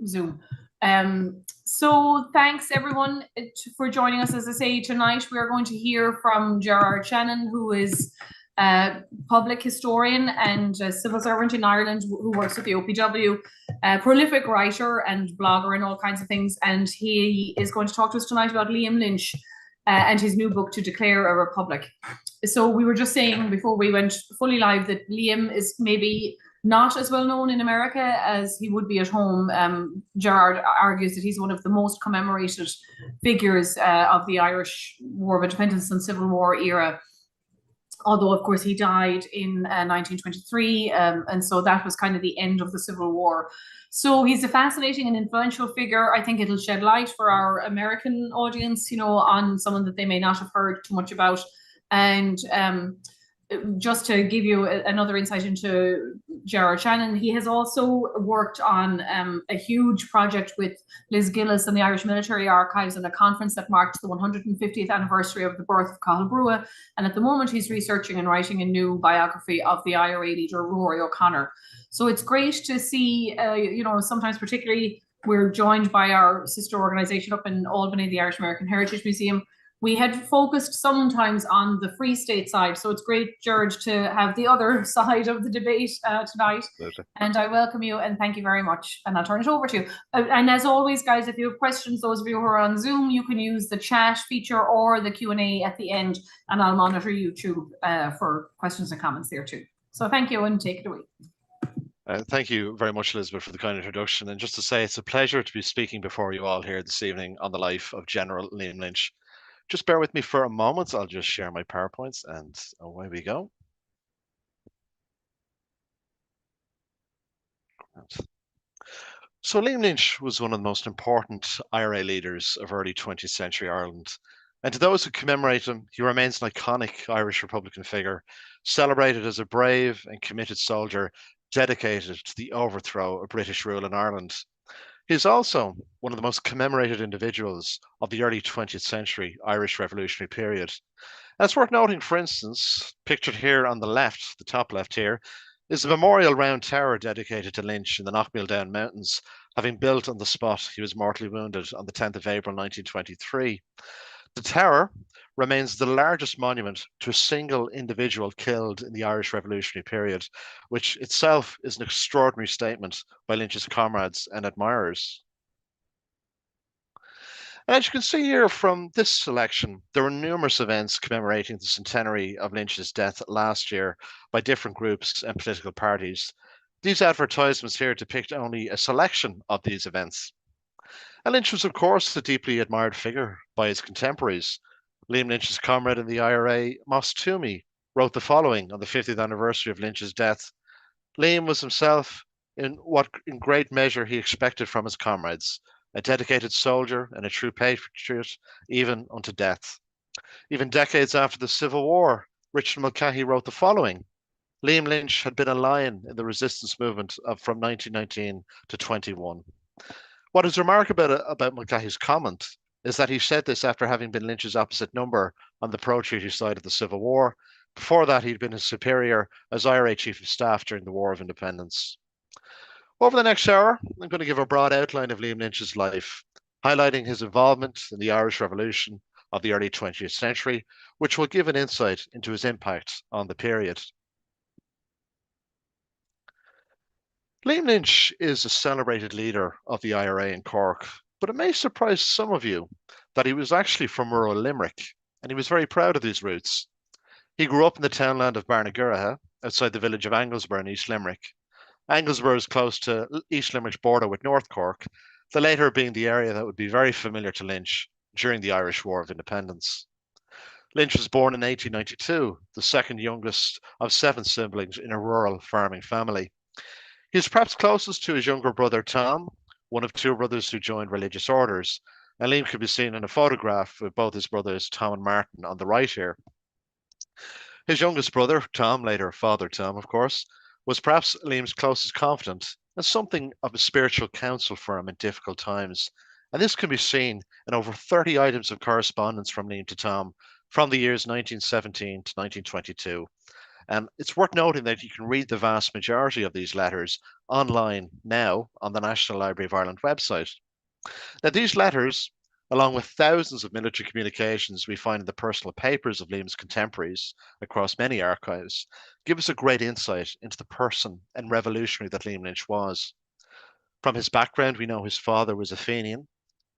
Zoom. So thanks everyone for joining us. As I say, tonight we are going to hear from Gerard Shannon, who is a public historian and a civil servant in Ireland who works with the OPW, a prolific writer and blogger and all kinds of things. And he is going to talk to us tonight about Liam Lynch and his new book, To Declare a Republic. So we were just saying before we went fully live that Liam is maybe not as well known in America as he would be at home. Gerard argues that he's one of the most commemorated figures of the Irish War of Independence and Civil War era. Although, of course, he died in 1923, and so that was kind of the end of the Civil War. So he's a fascinating and influential figure. I think it'll shed light for our American audience, on someone that they may not have heard too much about. And just to give you another insight into Gerard Shannon, he has also worked on a huge project with Liz Gillis and the Irish Military Archives and a conference that marked the 150th anniversary of the birth of Cathal Brugha. And at the moment, he's researching and writing a new biography of the IRA leader, Rory O'Connor. So it's great to see, sometimes particularly we're joined by our sister organisation up in Albany, the Irish American Heritage Museum. We had focused sometimes on the Free State side, so it's great, George, to have the other side of the debate tonight. Absolutely. And I welcome you and thank you very much. And I'll turn it over to you. And as always, guys, if you have questions, those of you who are on Zoom, you can use the chat feature or the Q&A at the end, and I'll monitor YouTube for questions and comments there too. So thank you and take it away. Thank you very much, Elizabeth, for the kind introduction. And just to say, it's a pleasure to be speaking before you all here this evening on the life of General Liam Lynch. Just bear with me for a moment. I'll just share my PowerPoints and away we go. So Liam Lynch was one of the most important IRA leaders of early 20th century Ireland. And to those who commemorate him, he remains an iconic Irish Republican figure, celebrated as a brave and committed soldier dedicated to the overthrow of British rule in Ireland. He is also one of the most commemorated individuals of the early 20th century Irish revolutionary period. And it's worth noting, for instance, pictured here on the left, the top left here, is a memorial round tower dedicated to Lynch in the Knockmealdown Mountains, having built on the spot he was mortally wounded on the 10th of April 1923. The tower remains the largest monument to a single individual killed in the Irish revolutionary period, which itself is an extraordinary statement by Lynch's comrades and admirers. And as you can see here from this selection, there were numerous events commemorating the centenary of Lynch's death last year by different groups and political parties. These advertisements here depict only a selection of these events. And Lynch was, of course, a deeply admired figure by his contemporaries. Liam Lynch's comrade in the IRA, Moss Toomey, wrote the following on the 50th anniversary of Lynch's death. Liam was himself in what in great measure he expected from his comrades, a dedicated soldier and a true patriot, even unto death. Even decades after the Civil War, Richard Mulcahy wrote the following. Liam Lynch had been a lion in the resistance movement from 1919 to 21. What is remarkable about Mulcahy's comment is that he said this after having been Lynch's opposite number on the pro-treaty side of the Civil War. Before that, he'd been his superior as IRA Chief of Staff during the War of Independence. Over the next hour, I'm going to give a broad outline of Liam Lynch's life, highlighting his involvement in the Irish Revolution of the early 20th century, which will give an insight into his impact on the period. Liam Lynch is a celebrated leader of the IRA in Cork, but it may surprise some of you that he was actually from rural Limerick, and he was very proud of these roots. He grew up in the townland of Barnaguraha, outside the village of Anglesborough in East Limerick. Anglesborough is close to East Limerick's border with North Cork, the latter being the area that would be very familiar to Lynch during the Irish War of Independence. Lynch was born in 1892, the second youngest of 7 siblings in a rural farming family. He is perhaps closest to his younger brother Tom, one of 2 brothers who joined religious orders, and Liam could be seen in a photograph with both his brothers Tom and Martin on the right here. His youngest brother, Tom, later Father Tom, of course, was perhaps Liam's closest confidant and something of a spiritual counsel for him in difficult times. And this can be seen in over 30 items of correspondence from Liam to Tom from the years 1917 to 1922. It's worth noting that you can read the vast majority of these letters online now on the National Library of Ireland website. Now, these letters, along with thousands of military communications we find in the personal papers of Liam's contemporaries across many archives, give us a great insight into the person and revolutionary that Liam Lynch was. From his background, we know his father was a Fenian,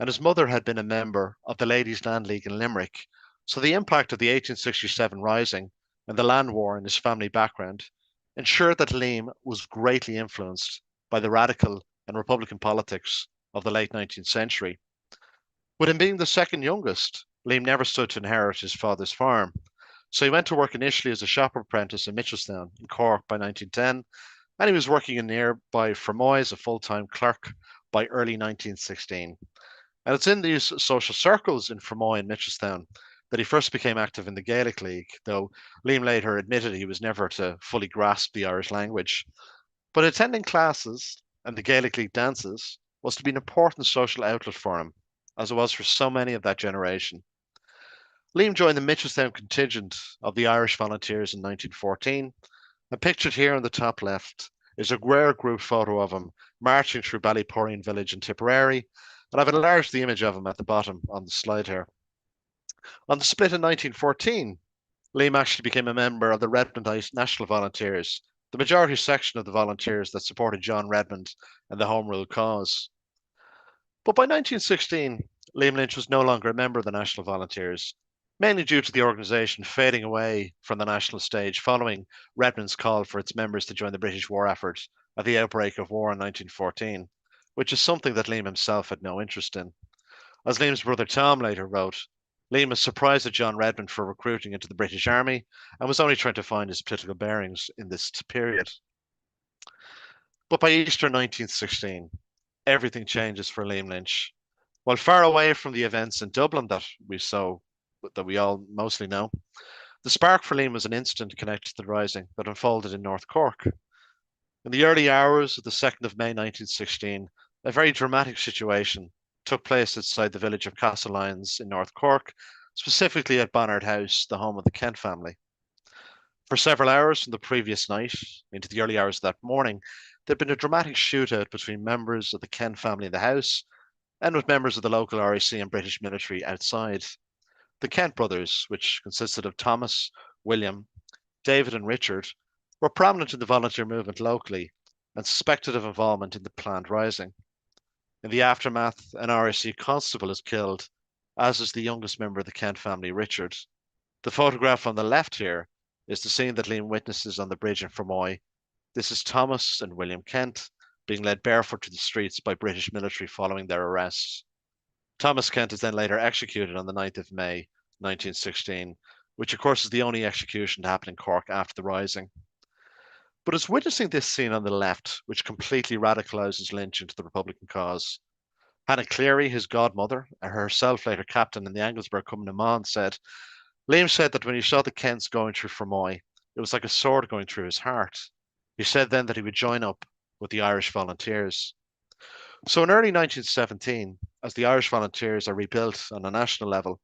and his mother had been a member of the Ladies' Land League in Limerick. So the impact of the 1867 Rising and the land war in his family background ensured that Liam was greatly influenced by the radical and Republican politics of the late 19th century. With him being the second youngest, Liam never stood to inherit his father's farm. So he went to work initially as a shop apprentice in Mitchelstown in Cork by 1910, and he was working in nearby Fermoy as a full-time clerk by early 1916. And it's in these social circles in Fermoy and Mitchelstown that he first became active in the Gaelic League, though Liam later admitted he was never to fully grasp the Irish language. But attending classes and the Gaelic League dances was to be an important social outlet for him, as it was for so many of that generation. Liam joined the Mitchelstown contingent of the Irish Volunteers in 1914, and pictured here on the top left is a rare group photo of him marching through Ballyporeen village in Tipperary, and I've enlarged the image of him at the bottom on the slide here. On the split in 1914, Liam actually became a member of the Redmondite National Volunteers, the majority section of the volunteers that supported John Redmond and the Home Rule cause. But by 1916, Liam Lynch was no longer a member of the National Volunteers, mainly due to the organisation fading away from the national stage following Redmond's call for its members to join the British war effort at the outbreak of war in 1914, which is something that Liam himself had no interest in. As Liam's brother Tom later wrote, Liam was surprised at John Redmond for recruiting into the British Army and was only trying to find his political bearings in this period. But by Easter 1916, everything changes for Liam Lynch. While far away from the events in Dublin that we all mostly know, the spark for Liam was an incident connected to the rising that unfolded in North Cork. In the early hours of the 2nd of May 1916, a very dramatic situation took place outside the village of Castlelyons in North Cork, specifically at Bonnard House, the home of the Kent family. For several hours from the previous night into the early hours of that morning, there'd been a dramatic shootout between members of the Kent family in the house and with members of the local RAC and British military outside. The Kent brothers, which consisted of Thomas, William, David, and Richard, were prominent in the volunteer movement locally and suspected of involvement in the planned rising. In the aftermath, an RAC constable is killed, as is the youngest member of the Kent family, Richard. The photograph on the left here is the scene that Liam witnesses on the bridge in Fermoy. This is Thomas and William Kent being led barefoot to the streets by British military following their arrest. Thomas Kent is then later executed on the 9th of May 1916, which of course is the only execution to happen in Cork after the rising. But it's witnessing this scene on the left which completely radicalises Lynch into the Republican cause. Hannah Cleary, his godmother, and herself later captain in the Anglesburg Cumann said, Liam said that when he saw the Kents going through Fermoy, it was like a sword going through his heart. He said then that he would join up with the Irish Volunteers. So in early 1917, as the Irish Volunteers are rebuilt on a national level,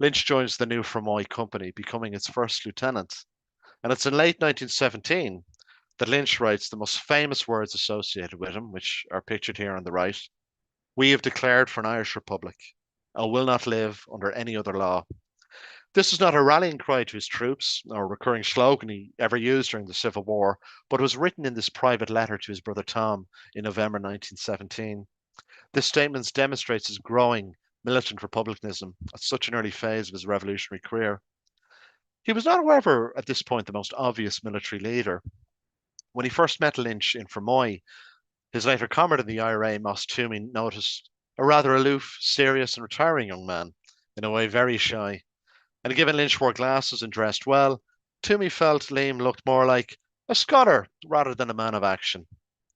Lynch joins the new Fermoy company, becoming its first lieutenant. And it's in late 1917 that Lynch writes the most famous words associated with him, which are pictured here on the right. We have declared for an Irish Republic and will not live under any other law. This is not a rallying cry to his troops or a recurring slogan he ever used during the Civil War, but was written in this private letter to his brother Tom in November 1917. This statement demonstrates his growing militant republicanism at such an early phase of his revolutionary career. He was not, however, at this point the most obvious military leader. When he first met Lynch in Fermoy, his later comrade in the IRA, Moss Toomey, noticed a rather aloof, serious, and retiring young man, in a way very shy. And given Lynch wore glasses and dressed well, Toomey felt Liam looked more like a scholar rather than a man of action.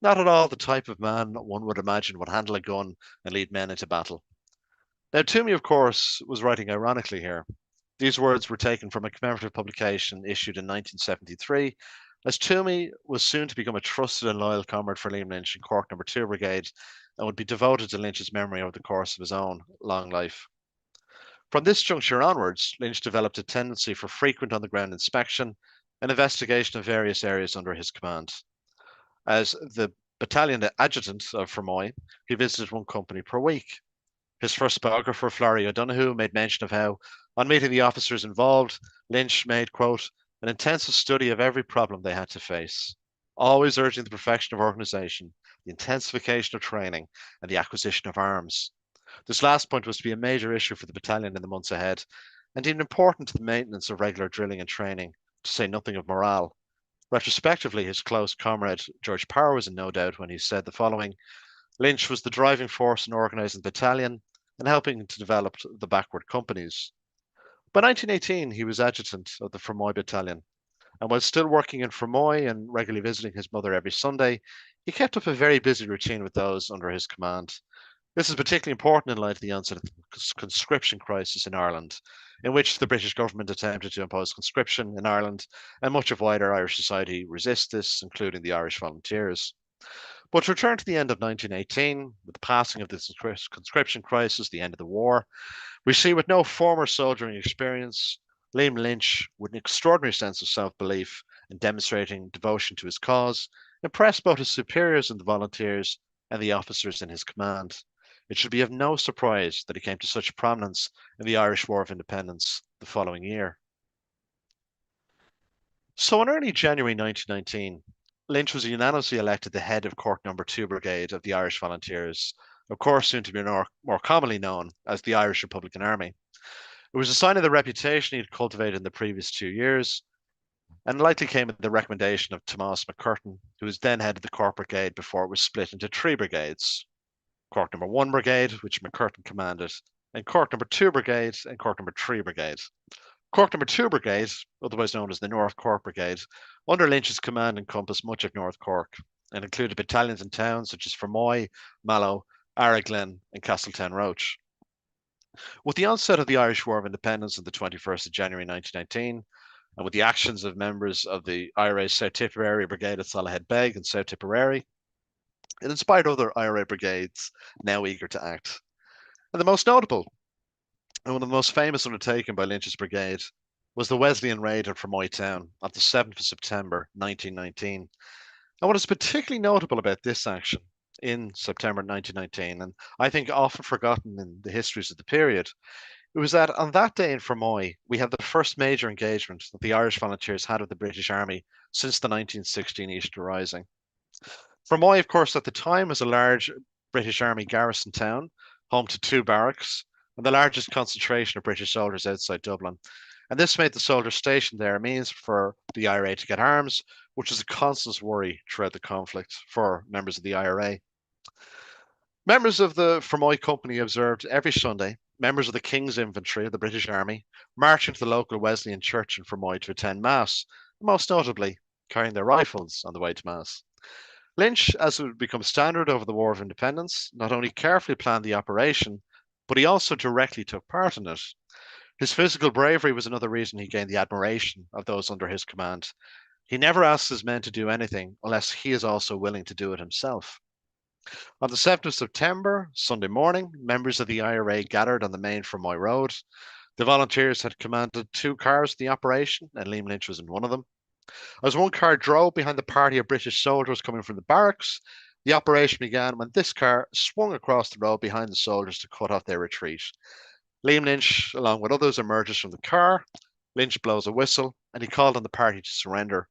Not at all the type of man one would imagine would handle a gun and lead men into battle. Now, Toomey, of course, was writing ironically here. These words were taken from a commemorative publication issued in 1973, as Toomey was soon to become a trusted and loyal comrade for Liam Lynch in Cork No. 2 Brigade and would be devoted to Lynch's memory over the course of his own long life. From this juncture onwards, Lynch developed a tendency for frequent on-the-ground inspection an investigation of various areas under his command. As the battalion adjutant of Fermoy, he visited one company per week. His first biographer, Florrie O'Donoghue, made mention of how, on meeting the officers involved, Lynch made, quote, an intensive study of every problem they had to face, always urging the perfection of organisation, the intensification of training, and the acquisition of arms. This last point was to be a major issue for the battalion in the months ahead, and deemed important to the maintenance of regular drilling and training, to say nothing of morale. Retrospectively, his close comrade George Power was in no doubt when he said the following: Lynch was the driving force in organising the battalion and helping to develop the backward companies. By 1918, he was adjutant of the Fermoy Battalion, and while still working in Fermoy and regularly visiting his mother every Sunday, he kept up a very busy routine with those under his command. This is particularly important in light of the onset of the conscription crisis in Ireland, in which the British government attempted to impose conscription in Ireland, and much of wider Irish society resist this, including the Irish Volunteers. But to return to the end of 1918, with the passing of the conscription crisis, the end of the war, we see with no former soldiering experience, Liam Lynch, with an extraordinary sense of self-belief and demonstrating devotion to his cause, impressed both his superiors in the volunteers and the officers in his command. It should be of no surprise that he came to such prominence in the Irish War of Independence the following year. So in early January 1919, Lynch was unanimously elected the head of Cork No. 2 Brigade of the Irish Volunteers, of course soon to be more commonly known as the Irish Republican Army. It was a sign of the reputation he had cultivated in the previous 2 years, and likely came with the recommendation of Thomas McCurtain, who was then head of the Cork Brigade before it was split into 3 brigades: Cork No. 1 Brigade, which McCurtain commanded, and Cork No. 2 Brigade and Cork No. 3 Brigade. Cork No. 2 Brigade, otherwise known as the North Cork Brigade, under Lynch's command encompassed much of North Cork and included battalions in towns such as Fermoy, Mallow, Araglin, and Castletownroche. With the onset of the Irish War of Independence on the 21st of January 1919, and with the actions of members of the IRA's South Tipperary Brigade at Salahead Beg and South Tipperary, it inspired other IRA brigades now eager to act. And the most notable, and one of the most famous undertaken by Lynch's brigade, was the Wesleyan raid on Fermoy Town on the 7th of September 1919. And what is particularly notable about this action in September 1919, and I think often forgotten in the histories of the period, it was that on that day in Fermoy, we had the first major engagement that the Irish Volunteers had with the British Army since the 1916 Easter Rising. Fermoy, of course, at the time was a large British Army garrison town, home to 2 barracks, and the largest concentration of British soldiers outside Dublin. And this made the soldiers stationed there a means for the IRA to get arms, which was a constant worry throughout the conflict for members of the IRA. Members of the Fermoy Company observed every Sunday members of the King's Infantry of the British Army marching to the local Wesleyan church in Fermoy to attend Mass, most notably carrying their rifles on the way to Mass. Lynch, as would become standard over the War of Independence, not only carefully planned the operation, but he also directly took part in it. His physical bravery was another reason he gained the admiration of those under his command. He never asks his men to do anything unless he is also willing to do it himself. On the 7th of September, Sunday morning, members of the IRA gathered on the main Fermoy Road. The volunteers had commanded 2 cars in the operation, and Liam Lynch was in one of them. As one car drove behind the party of British soldiers coming from the barracks, the operation began when this car swung across the road behind the soldiers to cut off their retreat. Liam Lynch, along with others, emerges from the car. Lynch blows a whistle, and he called on the party to surrender.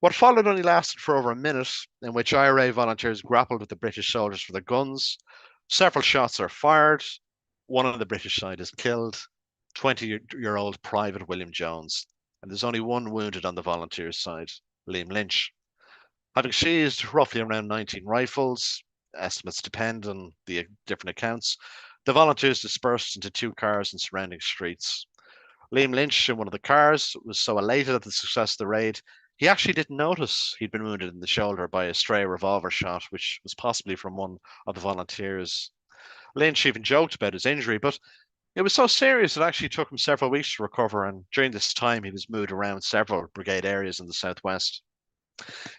What followed only lasted for over a minute, in which IRA volunteers grappled with the British soldiers for their guns. Several shots are fired. One on the British side is killed, 20-year-old Private William Jones. And there's only one wounded on the volunteers' side, Liam Lynch. Having seized roughly around 19 rifles, estimates depend on the different accounts, the volunteers dispersed into 2 cars in surrounding streets. Liam Lynch, in one of the cars, was so elated at the success of the raid, he actually didn't notice he'd been wounded in the shoulder by a stray revolver shot, which was possibly from one of the volunteers. Lynch even joked about his injury, but it was so serious it actually took him several weeks to recover, and during this time he was moved around several brigade areas in the southwest.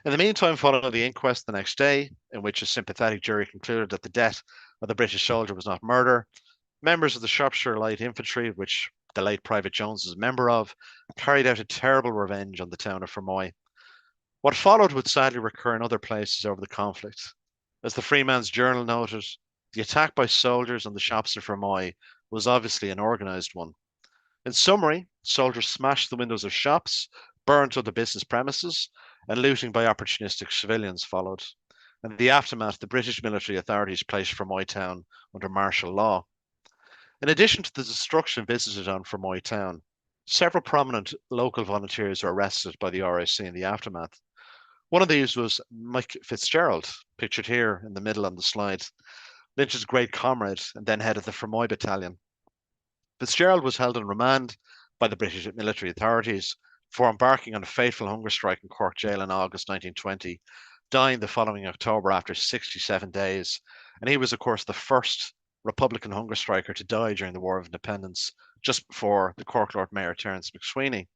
In the meantime, following the inquest the next day, in which a sympathetic jury concluded that the death of the British soldier was not murder, members of the Shropshire Light Infantry, which the late Private Jones was a member of, carried out a terrible revenge on the town of Fermoy. What followed would sadly recur in other places over the conflict. As the Freeman's Journal noted, the attack by soldiers on the shops of Fermoy was obviously an organised one. In summary, soldiers smashed the windows of shops, burnt other business premises, and looting by opportunistic civilians followed. In the aftermath, the British military authorities placed Fermoy town under martial law. In addition to the destruction visited on Fermoy town, several prominent local volunteers were arrested by the RIC in the aftermath. One of these was Mike Fitzgerald, pictured here in the middle on the slide, Lynch's great comrade and then head of the Fermoy battalion. Fitzgerald was held in remand by the British military authorities for embarking on a fateful hunger strike in Cork jail in August 1920, dying the following October after 67 days. And he was, of course, the first Republican hunger striker to die during the War of Independence, just before the Cork Lord Mayor Terence McSweeney.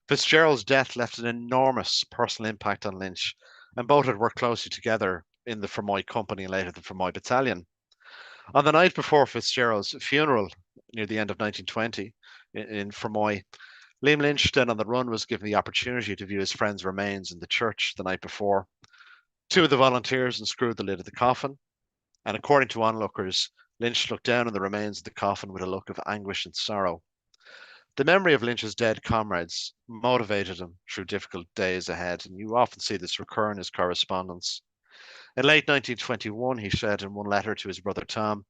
Fitzgerald's death left an enormous personal impact on Lynch, and both had worked closely together in the Fermoy Company and later the Fermoy Battalion. On the night before Fitzgerald's funeral, near the end of 1920, in Fermoy, Liam Lynch, then on the run, was given the opportunity to view his friend's remains in the church the night before. Two of the volunteers unscrewed the lid of the coffin, and according to onlookers, Lynch looked down on the remains of the coffin with a look of anguish and sorrow. The memory of Lynch's dead comrades motivated him through difficult days ahead, and you often see this recur in his correspondence. In late 1921, he said in one letter to his brother Tom,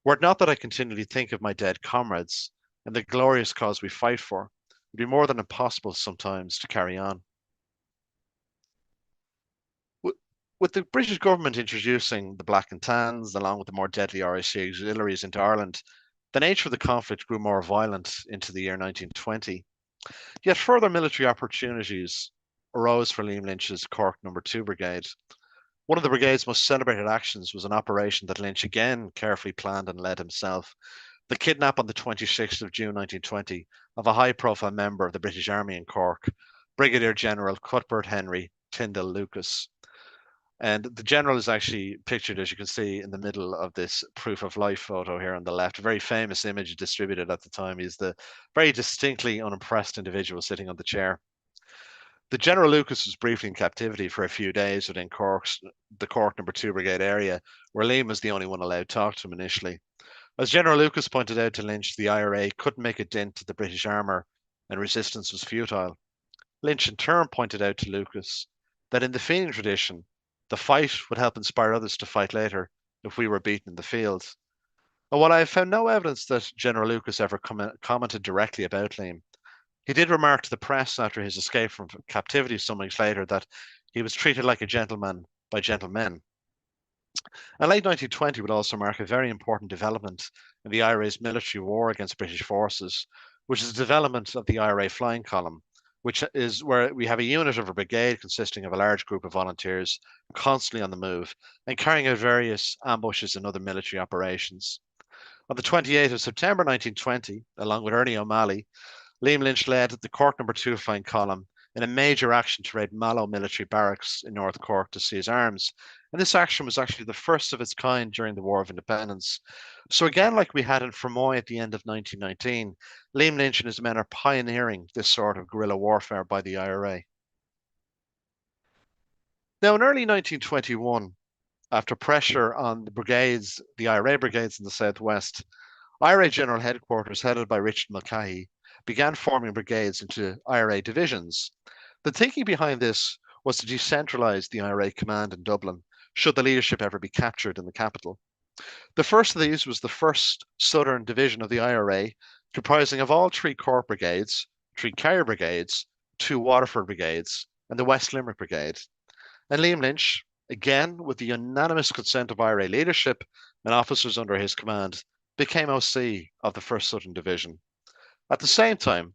"Were it not that I continually think of my dead comrades and the glorious cause we fight for, it would be more than impossible sometimes to carry on." With the British government introducing the Black and Tans, along with the more deadly RIC auxiliaries into Ireland, the nature of the conflict grew more violent into the year 1920. Yet further military opportunities arose for Liam Lynch's Cork No. 2 Brigade. One of the brigade's most celebrated actions was an operation that Lynch again carefully planned and led himself: the kidnap on the 26th of June 1920 of a high-profile member of the British Army in Cork, Brigadier General Cuthbert Henry Tyndall Lucas. And the general is actually pictured, as you can see, in the middle of this proof of life photo here on the left. A very famous image distributed at the time. He's the very distinctly unimpressed individual sitting on the chair. The General Lucas was briefly in captivity for a few days within the Cork No. 2 Brigade area, where Liam was the only one allowed to talk to him initially. As General Lucas pointed out to Lynch, the IRA couldn't make a dent to the British armour and resistance was futile. Lynch in turn pointed out to Lucas that in the Fenian tradition, the fight would help inspire others to fight later if we were beaten in the field. And while I have found no evidence that General Lucas ever commented directly about Liam, he did remark to the press after his escape from captivity some weeks later that he was treated like a gentleman by gentlemen. And late 1920 would also mark a very important development in the IRA's military war against British forces, which is the development of the IRA flying column, which is where we have a unit of a brigade consisting of a large group of volunteers constantly on the move and carrying out various ambushes and other military operations. On the 28th of September 1920, along with Ernie O'Malley, Liam Lynch led the Cork No. 2 flying column in a major action to raid Mallow military barracks in North Cork to seize arms. And this action was actually the first of its kind during the War of Independence. So again, like we had in Fermoy at the end of 1919, Liam Lynch and his men are pioneering this sort of guerrilla warfare by the IRA. Now, in early 1921, after pressure on the IRA brigades in the southwest, IRA General Headquarters, headed by Richard Mulcahy, began forming brigades into IRA divisions. The thinking behind this was to decentralise the IRA command in Dublin, should the leadership ever be captured in the capital. The first of these was the 1st Southern Division of the IRA, comprising of all 3 Cork brigades, 3 Carrier brigades, 2 Waterford brigades, and the West Limerick Brigade. And Liam Lynch, again with the unanimous consent of IRA leadership and officers under his command, became OC of the 1st Southern Division. At the same time,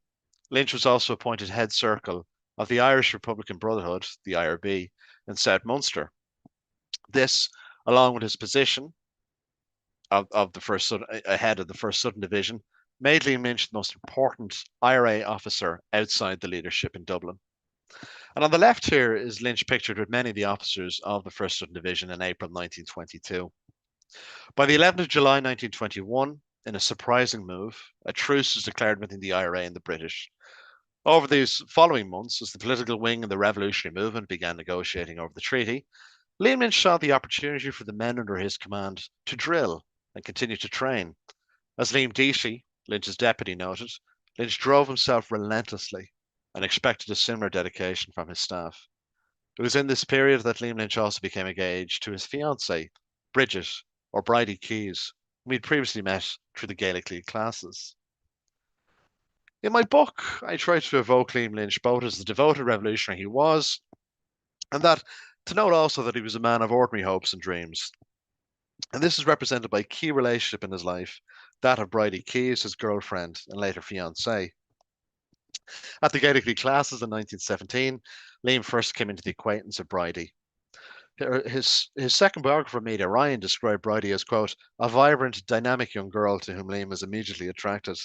Lynch was also appointed head circle of the Irish Republican Brotherhood, the IRB, in South Munster. This, along with his position of the head of the 1st Southern Division, made Liam Lynch the most important IRA officer outside the leadership in Dublin. And on the left here is Lynch pictured with many of the officers of the 1st Southern Division in April 1922. By the 11th of July 1921, in a surprising move, a truce was declared between the IRA and the British. Over these following months, as the political wing and the revolutionary movement began negotiating over the treaty, Liam Lynch saw the opportunity for the men under his command to drill and continue to train. As Liam Deasy, Lynch's deputy, noted, Lynch drove himself relentlessly and expected a similar dedication from his staff. It was in this period that Liam Lynch also became engaged to his fiancée, Bridget, or Bridie Keyes, whom he'd previously met through the Gaelic League classes. In my book, I try to evoke Liam Lynch both as the devoted revolutionary he was, and that to note also that he was a man of ordinary hopes and dreams. And this is represented by a key relationship in his life, that of Bridie Keyes, his girlfriend and later fiancée. At the Gaelic League classes in 1917, Liam first came into the acquaintance of Bridie. His second biographer, Meada Ryan, described Bridie as, quote, a vibrant, dynamic young girl to whom Liam was immediately attracted.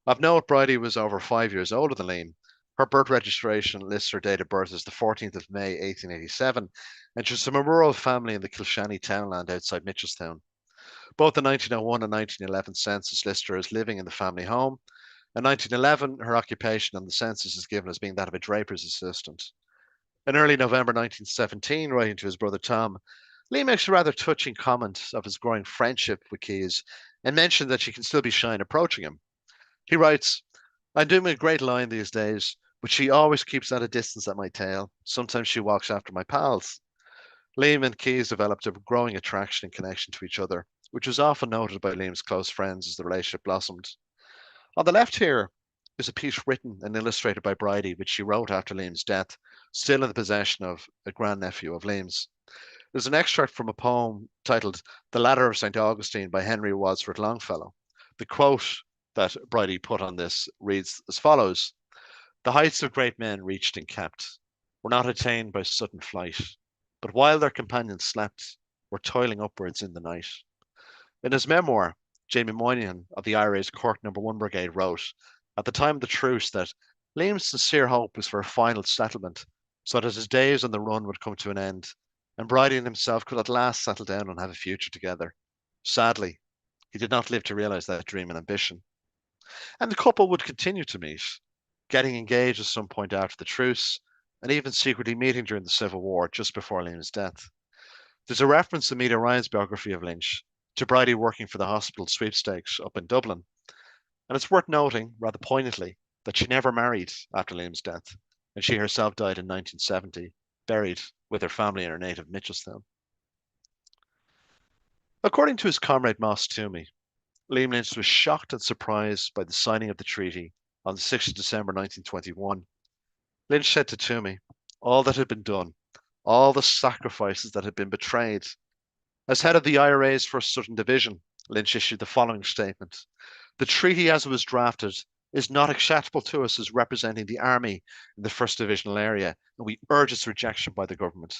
Of note, Bridie was over 5 years older than Liam. Her birth registration lists her date of birth as the 14th of May, 1887, and she's from a rural family in the Kilshanny townland outside Mitchelstown. Both the 1901 and 1911 census list her as living in the family home. In 1911, her occupation on the census is given as being that of a draper's assistant. In early November 1917, writing to his brother Tom, Lee makes a rather touching comment of his growing friendship with Keyes and mentioned that she can still be shy in approaching him. He writes, I'm doing a great line these days, but she always keeps at a distance at my tail. Sometimes she walks after my pals. Liam and Keyes developed a growing attraction and connection to each other, which was often noted by Liam's close friends as the relationship blossomed. On the left here is a piece written and illustrated by Bridie, which she wrote after Liam's death, still in the possession of a grandnephew of Liam's. There's an extract from a poem titled The Ladder of St. Augustine by Henry Wadsworth Longfellow. The quote that Bridie put on this reads as follows: the heights of great men reached and kept were not attained by sudden flight, but while their companions slept, were toiling upwards in the night. In his memoir, Jamie Moynihan of the IRA's Cork No. 1 Brigade wrote, at the time of the truce, that Liam's sincere hope was for a final settlement, so that his days on the run would come to an end, and Bridie and himself could at last settle down and have a future together. Sadly, he did not live to realise that dream and ambition. And the couple would continue to meet, getting engaged at some point after the truce, and even secretly meeting during the Civil War just before Liam's death. There's a reference in Meada Ryan's biography of Lynch to Bridie working for the hospital sweepstakes up in Dublin. And it's worth noting, rather poignantly, that she never married after Liam's death, and she herself died in 1970, buried with her family in her native Mitchelstown. According to his comrade Moss Toomey, Liam Lynch was shocked and surprised by the signing of the treaty on the 6th of December 1921. Lynch said to Toomey, all that had been done, all the sacrifices that had been betrayed. As head of the IRA's 1st Southern Division, Lynch issued the following statement: the treaty as it was drafted is not acceptable to us as representing the army in the 1st Divisional area, and we urge its rejection by the government.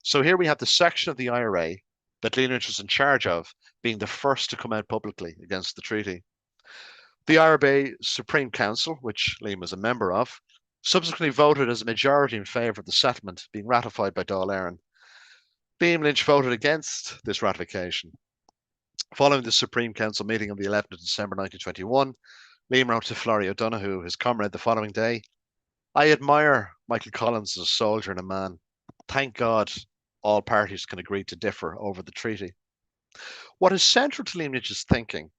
So here we have the section of the IRA that Liam Lynch was in charge of being the first to come out publicly against the treaty. The IRA Supreme Council, which Liam was a member of, subsequently voted as a majority in favour of the settlement being ratified by Dáil Éireann. Liam Lynch voted against this ratification. Following the Supreme Council meeting on the 11th of December 1921, Liam wrote to Florrie O'Donoghue, his comrade, the following day, I admire Michael Collins as a soldier and a man. Thank God all parties can agree to differ over the treaty. What is central to Liam Lynch's thinking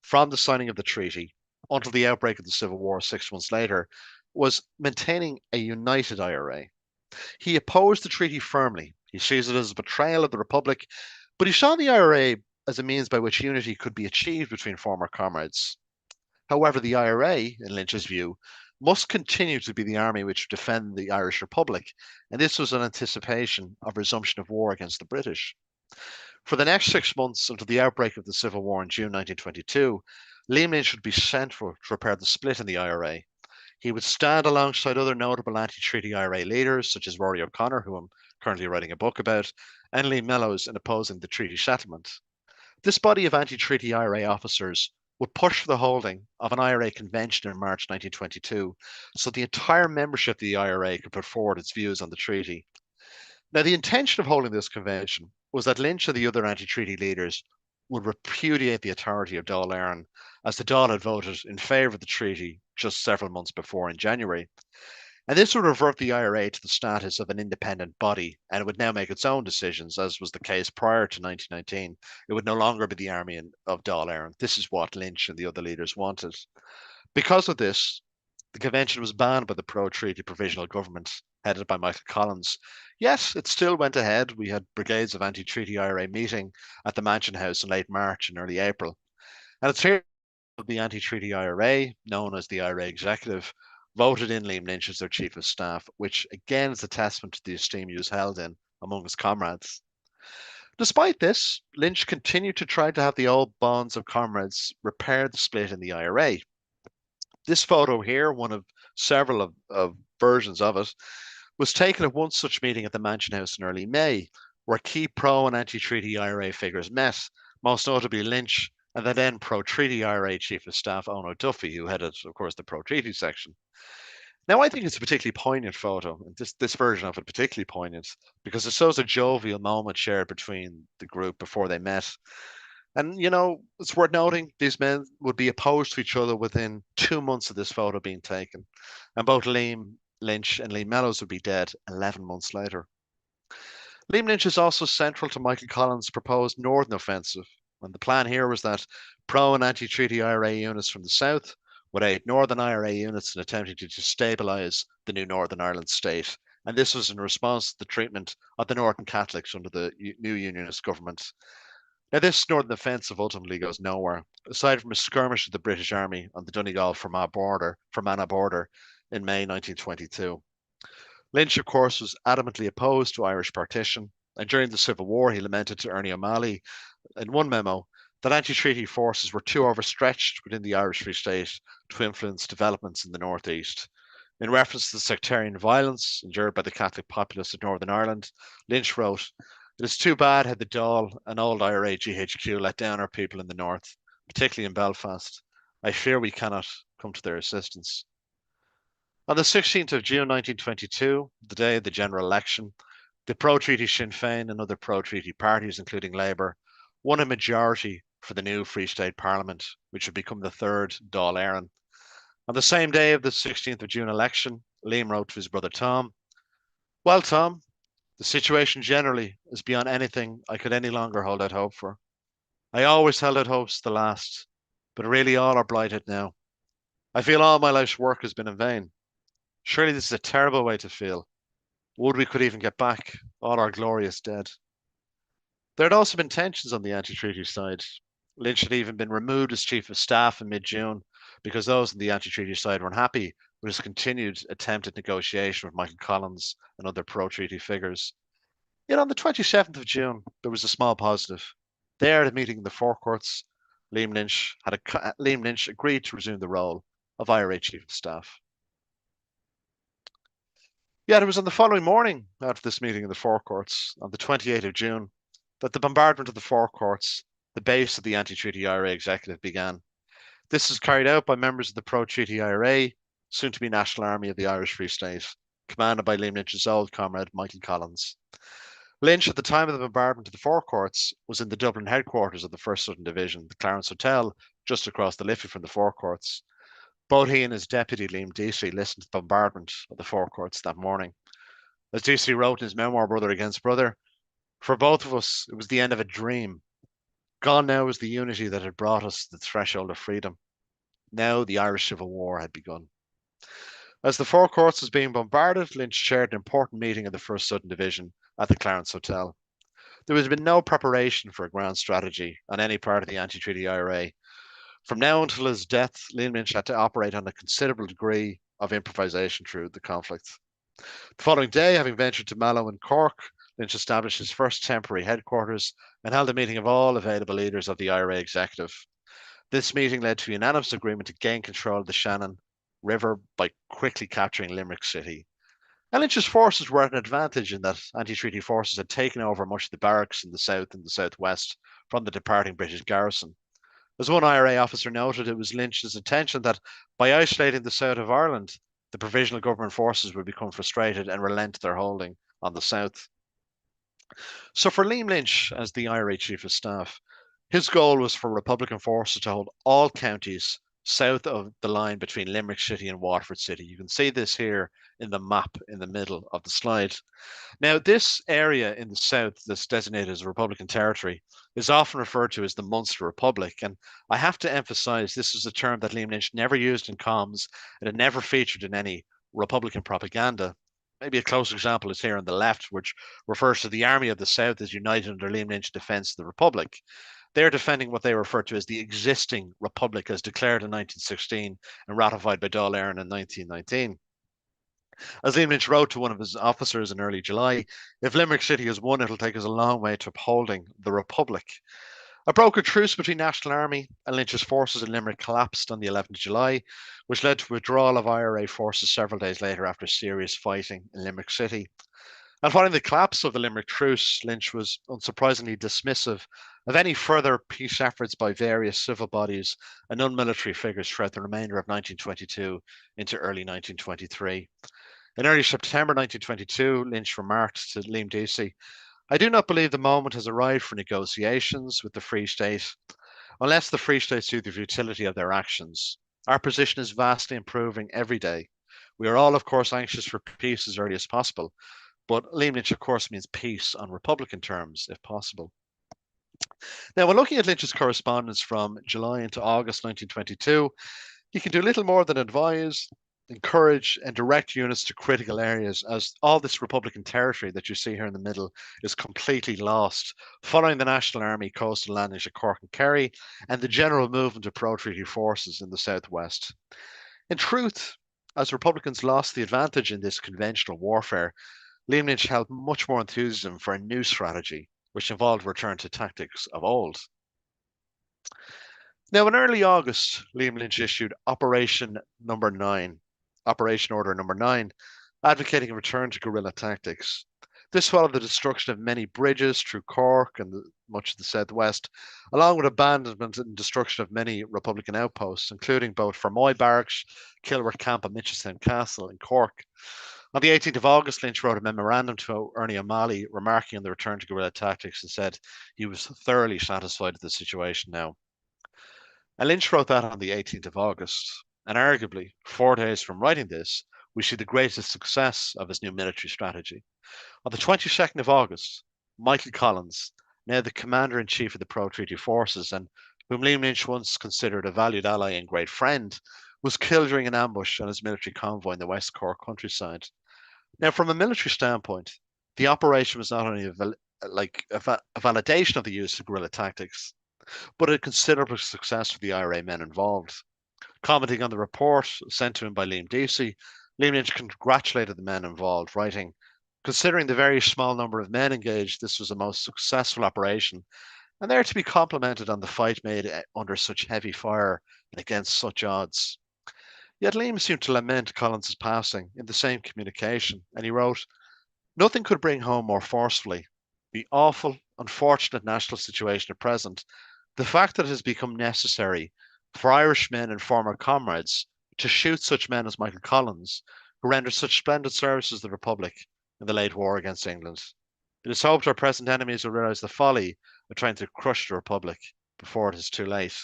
from the signing of the treaty until the outbreak of the Civil War 6 months later was maintaining a united IRA. He opposed the treaty firmly. He sees it as a betrayal of the Republic, but he saw the IRA as a means by which unity could be achieved between former comrades. However, the IRA, in Lynch's view, must continue to be the army which would defend the Irish Republic, and this was in anticipation of resumption of war against the British. For the next 6 months until the outbreak of the Civil War in June 1922, Liam Lynch would be central to repair the split in the IRA. He would stand alongside other notable anti-treaty IRA leaders, such as Rory O'Connor, who I'm currently writing a book about, and Liam Mellows in opposing the treaty settlement. This body of anti-treaty IRA officers would push for the holding of an IRA convention in March 1922, so the entire membership of the IRA could put forward its views on the treaty. Now, the intention of holding this convention was that Lynch and the other anti-treaty leaders would repudiate the authority of Dáil Éireann, as the Dáil had voted in favour of the treaty just several months before in January. And this would revert the IRA to the status of an independent body, and it would now make its own decisions, as was the case prior to 1919. It would no longer be the army of Dáil Éireann. This is what Lynch and the other leaders wanted. Because of this, the convention was banned by the pro-treaty provisional government headed by Michael Collins. Yet it still went ahead. We had brigades of anti-treaty IRA meeting at the Mansion House in late March and early April. And it's here the anti-treaty IRA, known as the IRA Executive, voted in Liam Lynch as their chief of staff, which again is a testament to the esteem he was held in among his comrades. Despite this, Lynch continued to try to have the old bonds of comrades repair the split in the IRA. This photo here, one of several of versions of it, was taken at one such meeting at the Mansion House in early May, where key pro and anti-treaty IRA figures met, most notably Lynch and the then pro-treaty IRA Chief of Staff, Ono Duffy, who headed, of course, the pro-treaty section. Now, I think it's a particularly poignant photo, and this version of it particularly poignant, because it shows a jovial moment shared between the group before they met. And, you know, it's worth noting these men would be opposed to each other within 2 months of this photo being taken. And both Liam Lynch and Liam Mellows would be dead 11 months later. Liam Lynch is also central to Michael Collins' proposed Northern Offensive. And the plan here was that pro and anti-treaty IRA units from the south would aid Northern IRA units in attempting to destabilise the new Northern Ireland state. And this was in response to the treatment of the Northern Catholics under the new Unionist government. Now, this Northern Offensive ultimately goes nowhere, aside from a skirmish with the British Army on the Donegal-Fermanagh border in May 1922. Lynch, of course, was adamantly opposed to Irish partition, and during the Civil War, he lamented to Ernie O'Malley in one memo that anti-treaty forces were too overstretched within the Irish Free State to influence developments in the northeast. In reference to the sectarian violence endured by the Catholic populace of Northern Ireland, Lynch wrote, "It is too bad how the Dáil and old IRA GHQ let down our people in the north, particularly in Belfast. I fear we cannot come to their assistance." On the 16th of June 1922, the day of the general election, the pro-treaty Sinn Féin and other pro-treaty parties, including Labour, won a majority for the new Free State Parliament, which would become the third Dáil Éireann. On the same day of the 16th of June election, Liam wrote to his brother Tom, "Well, Tom, the situation generally is beyond anything I could any longer hold out hope for. I always held out hopes to the last, but really all are blighted now. I feel all my life's work has been in vain. Surely this is a terrible way to feel. Would we could even get back all our glorious dead." There had also been tensions on the anti-treaty side. Lynch had even been removed as chief of staff in mid-June because those on the anti-treaty side were unhappy with his continued attempted negotiation with Michael Collins and other pro-treaty figures. Yet on the 27th of June, there was a small positive. There at a meeting in the forecourts, Liam Lynch agreed to resume the role of IRA chief of staff. Yet it was on the following morning after this meeting in the forecourts, on the 28th of June, that the bombardment of the forecourts, the base of the anti-treaty IRA executive, began. This was carried out by members of the pro-treaty IRA, soon to be National Army of the Irish Free State, commanded by Liam Lynch's old comrade Michael Collins. Lynch, at the time of the bombardment of the forecourts, was in the Dublin headquarters of the 1st Southern Division, the Clarence Hotel, just across the Liffey from the forecourts. Both he and his deputy, Liam Deasy, listened to the bombardment of the forecourts that morning. As Deasy wrote in his memoir, Brother Against Brother, "For both of us, it was the end of a dream. Gone now was the unity that had brought us to the threshold of freedom. Now the Irish Civil War had begun." As the forecourts was being bombarded, Lynch chaired an important meeting of the 1st Southern Division at the Clarence Hotel. There had been no preparation for a grand strategy on any part of the anti-treaty IRA. From now until his death, Liam Lynch had to operate on a considerable degree of improvisation through the conflict. The following day, having ventured to Mallow in Cork, Lynch established his first temporary headquarters and held a meeting of all available leaders of the IRA executive. This meeting led to a unanimous agreement to gain control of the Shannon River by quickly capturing Limerick City. And Lynch's forces were at an advantage in that anti-treaty forces had taken over much of the barracks in the south and the southwest from the departing British garrison. As one IRA officer noted, it was Lynch's intention that by isolating the south of Ireland, the provisional government forces would become frustrated and relent their holding on the south. So for Liam Lynch, as the IRA chief of staff, His goal was for Republican forces to hold all counties south of the line between Limerick City and Waterford City. You can see this here in the map in the middle of the slide. Now, this area in the south that's designated as Republican territory is often referred to as the Munster Republic. And I have to emphasize this is a term that Liam Lynch never used in comms and it never featured in any Republican propaganda. Maybe a close example is here on the left, which refers to the Army of the South as united under Liam Lynch's defence of the Republic. They're defending what they refer to as the existing republic as declared in 1916 and ratified by Dáil Éireann in 1919. As Liam Lynch wrote to one of his officers in early July, if Limerick City has won, it'll take us a long way to upholding the Republic. A brokered truce between National Army and Lynch's forces in Limerick collapsed on the 11th of July, which led to withdrawal of IRA forces several days later after serious fighting in Limerick City. And following the collapse of the Limerick Truce, Lynch was unsurprisingly dismissive of any further peace efforts by various civil bodies and non-military figures throughout the remainder of 1922 into early 1923. In early September 1922, Lynch remarked to Liam Deasy, "I do not believe the moment has arrived for negotiations with the Free State, unless the Free State see the futility of their actions. Our position is vastly improving every day. We are all, of course, anxious for peace as early as possible, but Liam Lynch, of course, means peace on Republican terms, if possible." Now, when looking at Lynch's correspondence from July into August 1922, he can do little more than advise, encourage, and direct units to critical areas, as all this Republican territory that you see here in the middle is completely lost following the National Army coastal landings at Cork and Kerry and the general movement of pro-treaty forces in the southwest. In truth, as Republicans lost the advantage in this conventional warfare, Liam Lynch held much more enthusiasm for a new strategy, which involved return to tactics of old. Now, in early August, Liam Lynch issued Operation Order Number 9, advocating a return to guerrilla tactics. This followed the destruction of many bridges through Cork and much of the southwest, along with abandonment and destruction of many Republican outposts, including both Fermoy Barracks, Kilworth Camp, and Mitchelstown Castle in Cork. On the 18th of August, Lynch wrote a memorandum to Ernie O'Malley remarking on the return to guerrilla tactics and said he was thoroughly satisfied with the situation now. And Lynch wrote that on the 18th of August, and arguably 4 days from writing this, we see the greatest success of his new military strategy. On the 22nd of August, Michael Collins, now the commander-in-chief of the pro-treaty forces and whom Liam Lynch once considered a valued ally and great friend, was killed during an ambush on his military convoy in the West Cork countryside. Now, from a military standpoint, the operation was not only a validation of the use of guerrilla tactics, but a considerable success for the IRA men involved. Commenting on the report sent to him by Liam Deasy, Liam Lynch congratulated the men involved, writing, "Considering the very small number of men engaged, this was a most successful operation, and they are to be complimented on the fight made under such heavy fire and against such odds." Yet Liam seemed to lament Collins's passing in the same communication, and he wrote, "Nothing could bring home more forcefully the awful, unfortunate national situation at present, the fact that it has become necessary for Irish men and former comrades to shoot such men as Michael Collins, who rendered such splendid services to the Republic in the late war against England. It is hoped our present enemies will realise the folly of trying to crush the Republic before it is too late."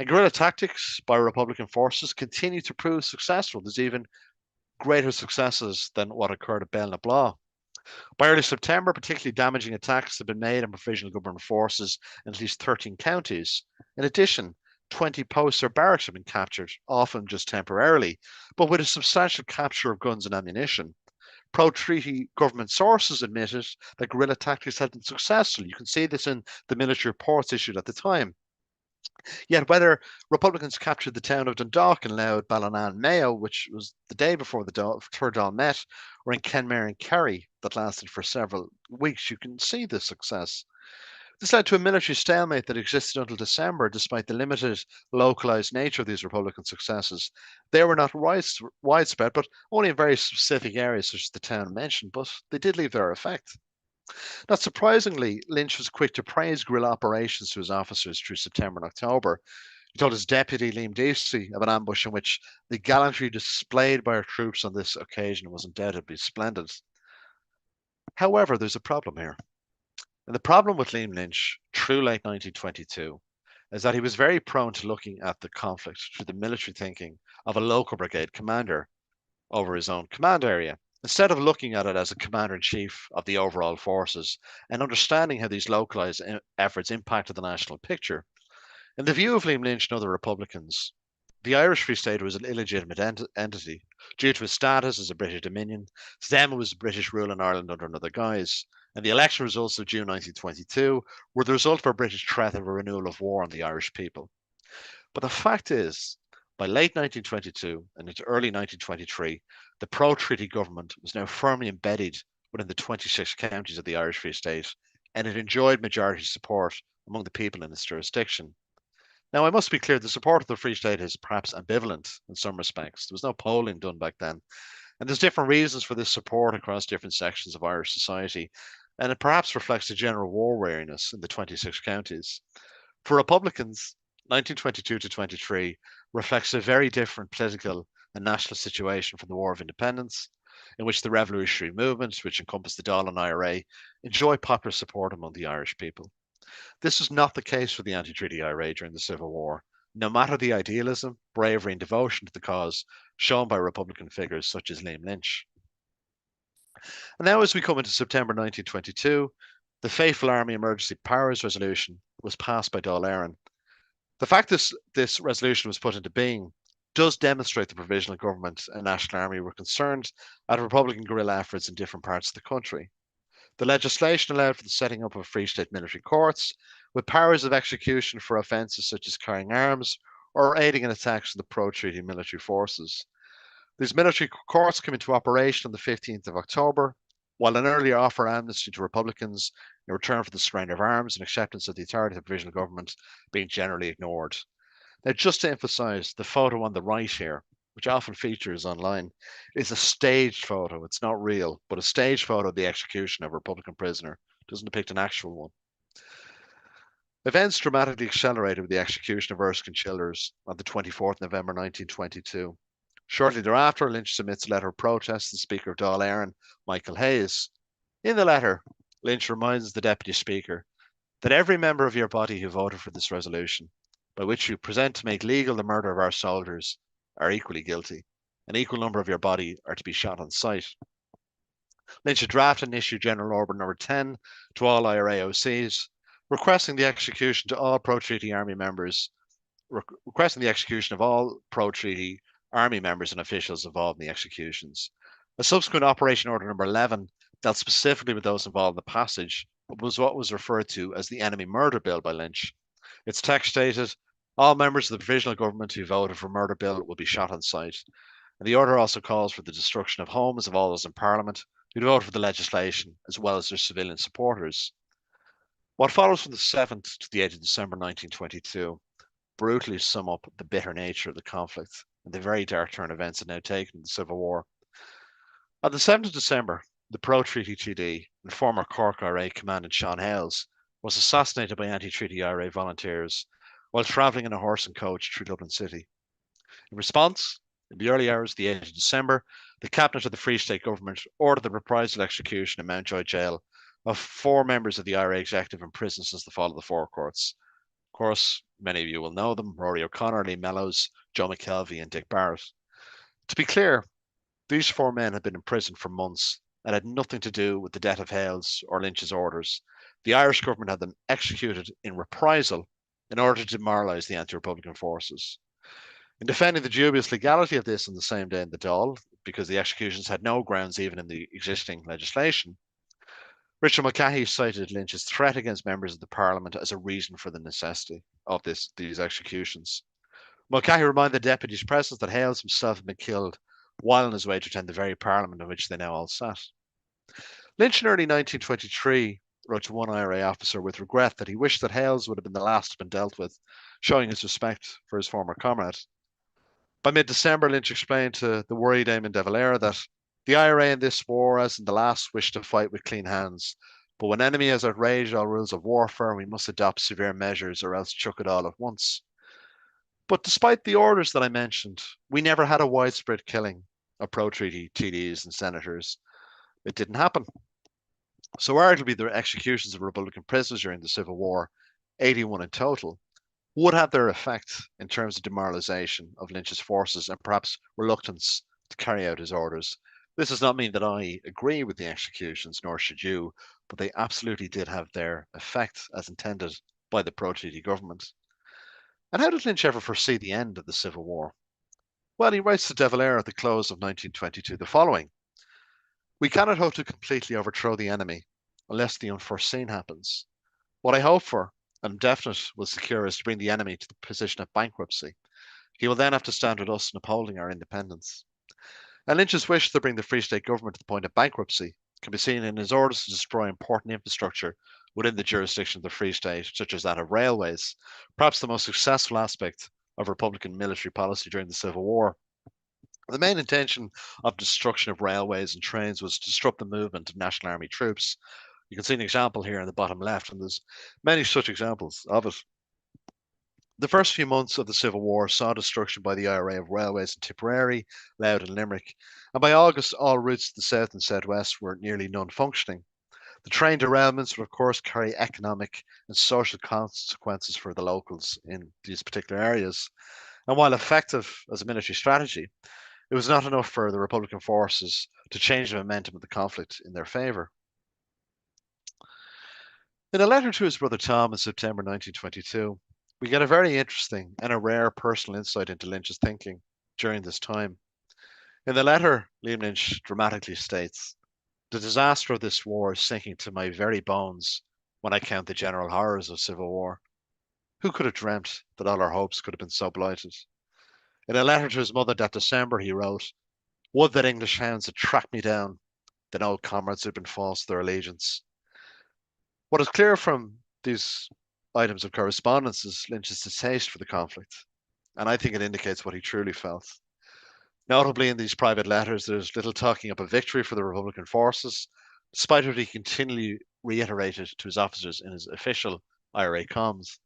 And guerrilla tactics by Republican forces continue to prove successful. There's even greater successes than what occurred at Bell-na-Blah. By early September, particularly damaging attacks have been made on provisional government forces in at least 13 counties. In addition, 20 posts or barracks have been captured, often just temporarily, but with a substantial capture of guns and ammunition. Pro-treaty government sources admitted that guerrilla tactics had been successful. You can see this in the military reports issued at the time. Yet whether Republicans captured the town of Dundalk and Louth, Ballinan, Mayo, which was the day before the third Dáil met, or in Kenmare and Kerry that lasted for several weeks, you can see the success. This led to a military stalemate that existed until December, despite the limited localised nature of these Republican successes. They were not widespread, but only in very specific areas such as the town mentioned, but they did leave their effect. Not surprisingly, Lynch was quick to praise guerrilla operations to his officers through September and October. He told his deputy, Liam Deasy, of an ambush in which the gallantry displayed by our troops on this occasion was undoubtedly splendid. However, there's a problem here. And the problem with Liam Lynch through late 1922 is that he was very prone to looking at the conflict through the military thinking of a local brigade commander over his own command area, instead of looking at it as a commander-in-chief of the overall forces and understanding how these localized efforts impacted the national picture. In the view of Liam Lynch and other Republicans, the Irish Free State was an illegitimate entity due to its status as a British dominion. To them, it was British rule in Ireland under another guise. And the election results of June 1922 were the result of a British threat of a renewal of war on the Irish people. But the fact is, by late 1922 and into early 1923, the pro-treaty government was now firmly embedded within the 26 counties of the Irish Free State, and it enjoyed majority support among the people in its jurisdiction. Now, I must be clear, the support of the Free State is perhaps ambivalent in some respects. There was no polling done back then. And there's different reasons for this support across different sections of Irish society. And it perhaps reflects the general war weariness in the 26 counties. For Republicans, 1922 to 23 reflects a very different political and national situation from the War of Independence, in which the revolutionary movement, which encompassed the Dáil and IRA, enjoyed popular support among the Irish people. This was not the case for the anti-treaty IRA during the Civil War, no matter the idealism, bravery, and devotion to the cause shown by Republican figures such as Liam Lynch. And now, as we come into September 1922, the fateful Army Emergency Powers Resolution was passed by Dáil Éireann. The fact this resolution was put into being does demonstrate the provisional government and National Army were concerned at Republican guerrilla efforts in different parts of the country. The legislation allowed for the setting up of Free State military courts with powers of execution for offences such as carrying arms or aiding in attacks on the pro-treaty military forces. These military courts came into operation on the 15th of October, while an earlier offer amnesty to Republicans in return for the surrender of arms and acceptance of the authority of the provisional government being generally ignored. Now, just to emphasise, the photo on the right here, which often features online, is a staged photo. It's not real, but a staged photo of the execution of a Republican prisoner. It doesn't depict an actual one. Events dramatically accelerated with the execution of Erskine Childers on the 24th of November 1922. Shortly thereafter, Lynch submits a letter of protest to the Speaker of Dáil Éireann, Michael Hayes. In the letter, Lynch reminds the Deputy Speaker that every member of your body who voted for this resolution, by which you present to make legal the murder of our soldiers, are equally guilty. An equal number of your body are to be shot on sight. Lynch had drafted and issued General Order Number 10 to all IRA OCs, requesting the execution to all pro-treaty army members, requesting the execution of all pro-treaty army members and officials involved in the executions. A subsequent Operation Order Number 11 dealt specifically with those involved in the passage, was what was referred to as the Enemy Murder Bill by Lynch. Its text stated, all members of the provisional government who voted for Murder Bill will be shot on sight. And the order also calls for the destruction of homes of all those in Parliament who voted for the legislation, as well as their civilian supporters. What follows from the 7th to the 8th of December 1922 brutally sum up the bitter nature of the conflict and the very dark turn events had now taken in the Civil War. On the 7th of December, the pro-treaty TD and former Cork IRA commandant Sean Hales was assassinated by anti-treaty IRA volunteers while travelling in a horse and coach through Dublin City. In response, in the early hours of the 8th of December, the Cabinet of the Free State Government ordered the reprisal execution in Mountjoy Jail of 4 members of the IRA executive in prison since the fall of the Four Courts. Of course, many of you will know them, Rory O'Connor, Lee Mellows, Joe McKelvey and Dick Barrett. To be clear, these 4 men had been in prison for months and had nothing to do with the death of Hales or Lynch's orders. The Irish government had them executed in reprisal in order to demoralise the anti-Republican forces. In defending the dubious legality of this on the same day in the Dáil, because the executions had no grounds even in the existing legislation, Richard Mulcahy cited Lynch's threat against members of the Parliament as a reason for the necessity of these executions. Mulcahy reminded the deputies present that Hales himself had been killed while on his way to attend the very Parliament in which they now all sat. Lynch in early 1923 wrote to one IRA officer with regret that he wished that Hales would have been the last to have been dealt with, showing his respect for his former comrade. By mid-December, Lynch explained to the worried Eamon de Valera that the IRA in this war, as in the last, wished to fight with clean hands. But when enemy has outraged all rules of warfare, we must adopt severe measures or else chuck it all at once. But despite the orders that I mentioned, we never had a widespread killing of pro-treaty TDs and senators. It didn't happen. So arguably the executions of Republican prisoners during the Civil War, 81 in total, would have their effect in terms of demoralisation of Lynch's forces and perhaps reluctance to carry out his orders. This does not mean that I agree with the executions, nor should you, but they absolutely did have their effect as intended by the pro-treaty government. And how did Lynch ever foresee the end of the Civil War? Well, he writes to De Valera at the close of 1922 the following: "We cannot hope to completely overthrow the enemy unless the unforeseen happens. What I hope for, and definite will secure, is to bring the enemy to the position of bankruptcy. He will then have to stand with us in upholding our independence." And Lynch's wish to bring the Free State government to the point of bankruptcy can be seen in his orders to destroy important infrastructure within the jurisdiction of the Free State, such as that of railways, perhaps the most successful aspect of Republican military policy during the Civil War. The main intention of destruction of railways and trains was to disrupt the movement of National Army troops. You can see an example here in the bottom left, and there's many such examples of it. The first few months of the Civil War saw destruction by the IRA of railways in Tipperary, Louth, and Limerick, and by August, all routes to the south and southwest were nearly non-functioning. The train derailments would, of course, carry economic and social consequences for the locals in these particular areas. And while effective as a military strategy, it was not enough for the Republican forces to change the momentum of the conflict in their favour. In a letter to his brother Tom in September 1922, we get a very interesting and a rare personal insight into Lynch's thinking during this time. In the letter, Liam Lynch dramatically states, "The disaster of this war is sinking to my very bones when I count the general horrors of civil war. Who could have dreamt that all our hopes could have been so blighted?" In a letter to his mother that December, he wrote, "Would that English hounds had tracked me down, then old comrades who had been false to their allegiance." What is clear from these items of correspondence is Lynch's distaste for the conflict, and I think it indicates what he truly felt. Notably, in these private letters, there's little talking up a victory for the Republican forces, despite what he continually reiterated to his officers in his official IRA comms.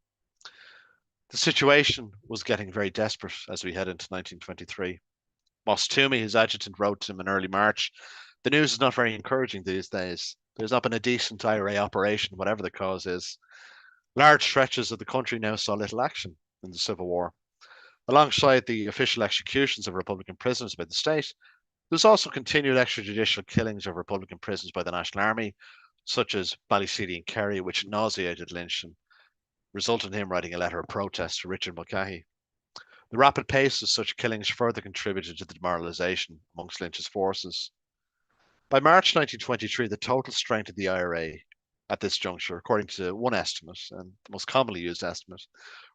The situation was getting very desperate as we head into 1923. Moss Toomey, his adjutant, wrote to him in early March, "The news is not very encouraging these days. There's not been a decent IRA operation, whatever the cause is. Large stretches of the country now saw little action in the Civil War. Alongside the official executions of Republican prisoners by the state, there's also continued extrajudicial killings of Republican prisoners by the National Army, such as Ballyseedy and Kerry, which nauseated Lynch and resulted in him writing a letter of protest to Richard Mulcahy. The rapid pace of such killings further contributed to the demoralisation amongst Lynch's forces. By March 1923, the total strength of the IRA at this juncture, according to one estimate, and the most commonly used estimate,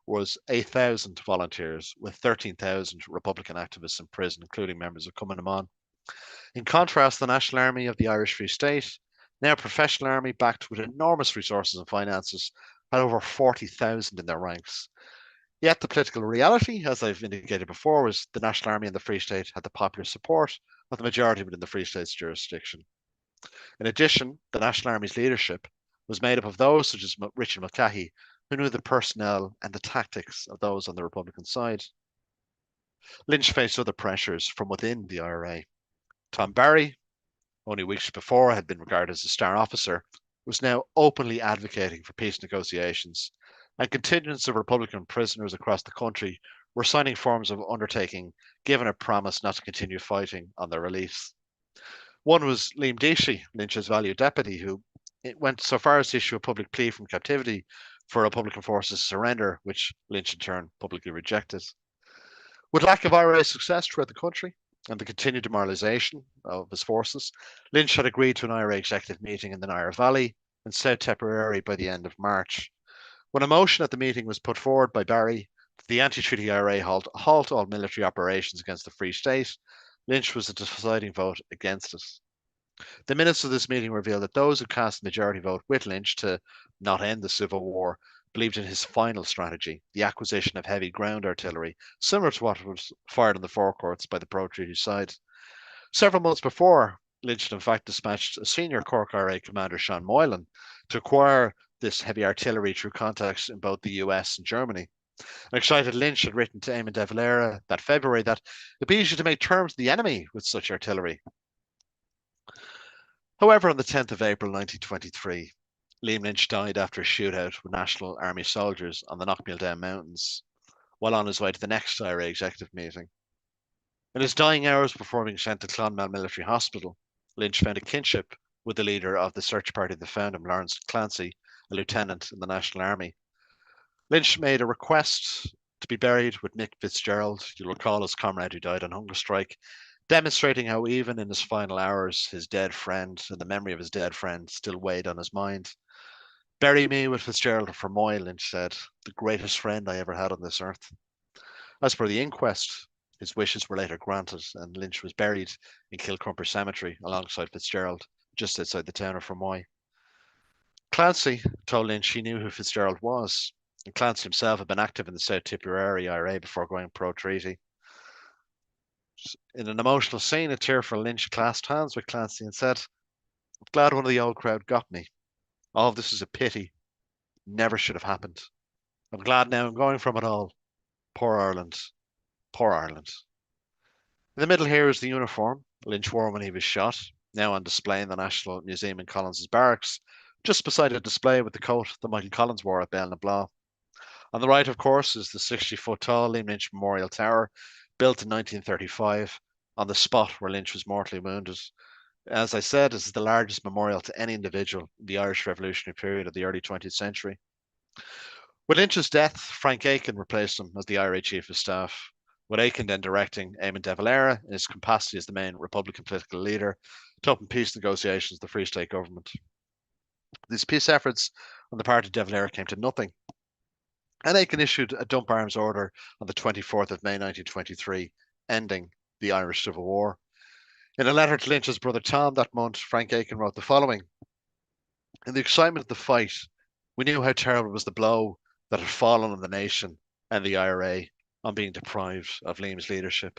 was 8,000 volunteers, with 13,000 Republican activists in prison, including members of Cumann na mBan. In contrast, the National Army of the Irish Free State, now a professional army backed with enormous resources and finances, had over 40,000 in their ranks. Yet the political reality, as I've indicated before, was the National Army and the Free State had the popular support of the majority within the Free State's jurisdiction. In addition, the National Army's leadership was made up of those such as Richard Mulcahy, who knew the personnel and the tactics of those on the Republican side. Lynch faced other pressures from within the IRA. Tom Barry, only weeks before had been regarded as a star officer, was now openly advocating for peace negotiations, and contingents of Republican prisoners across the country were signing forms of undertaking, given a promise not to continue fighting on their release. One was Liam Deasy, Lynch's valued deputy, who went so far as to issue a public plea from captivity for Republican forces to surrender, which Lynch in turn publicly rejected. With lack of IRA success throughout the country and the continued demoralisation of his forces, Lynch had agreed to an IRA executive meeting in the Nire Valley in South Tipperary by the end of March. When a motion at the meeting was put forward by Barry that the anti-treaty IRA halt all military operations against the Free State, Lynch was the deciding vote against it. The minutes of this meeting reveal that those who cast the majority vote with Lynch to not end the Civil War believed in his final strategy, the acquisition of heavy ground artillery, similar to what was fired on the forecourts by the pro-treaty side. Several months before, Lynch had in fact dispatched a senior Cork IRA commander, Sean Moylan, to acquire this heavy artillery through contacts in both the US and Germany. An excited Lynch had written to Eamon de Valera that February that it'd be easy to make terms with the enemy with such artillery. However, on the 10th of April 1923, Liam Lynch died after a shootout with National Army soldiers on the Knockmeal Down Mountains while on his way to the next IRA executive meeting. In his dying hours before being sent to Clonmel Military Hospital, Lynch found a kinship with the leader of the search party that found him, Lawrence Clancy, a lieutenant in the National Army. Lynch made a request to be buried with Mick Fitzgerald, you'll recall his comrade who died on hunger strike, demonstrating how even in his final hours, his dead friend and the memory of his dead friend still weighed on his mind. Bury me with Fitzgerald and Fermoy, Lynch said, the greatest friend I ever had on this earth. As per the inquest, his wishes were later granted, and Lynch was buried in Kilcrumper Cemetery alongside Fitzgerald, just outside the town of Fermoy. Clancy told Lynch he knew who Fitzgerald was, and Clancy himself had been active in the South Tipperary IRA before going pro-treaty. In an emotional scene, a tearful Lynch clasped hands with Clancy and said, I'm glad one of the old crowd got me. All of this is a pity. Never should have happened. I'm glad now I'm going from it all. Poor Ireland. Poor Ireland. In the middle here is the uniform Lynch wore when he was shot, now on display in the National Museum in Collins's barracks, just beside a display with the coat that Michael Collins wore at Bell-na-Blah. On the right, of course, is the 60-foot tall Liam Lynch Memorial Tower, built in 1935, on the spot where Lynch was mortally wounded. As I said, this is the largest memorial to any individual in the Irish Revolutionary period of the early 20th century. With Lynch's death, Frank Aiken replaced him as the IRA Chief of Staff, with Aiken then directing Eamon de Valera in his capacity as the main Republican political leader to open peace negotiations with the Free State government. These peace efforts on the part of de Valera came to nothing, and Aiken issued a dump arms order on the 24th of May 1923, ending the Irish Civil War. In a letter to Lynch's brother Tom that month, Frank Aiken wrote the following. In the excitement of the fight, we knew how terrible was the blow that had fallen on the nation and the IRA on being deprived of Liam's leadership.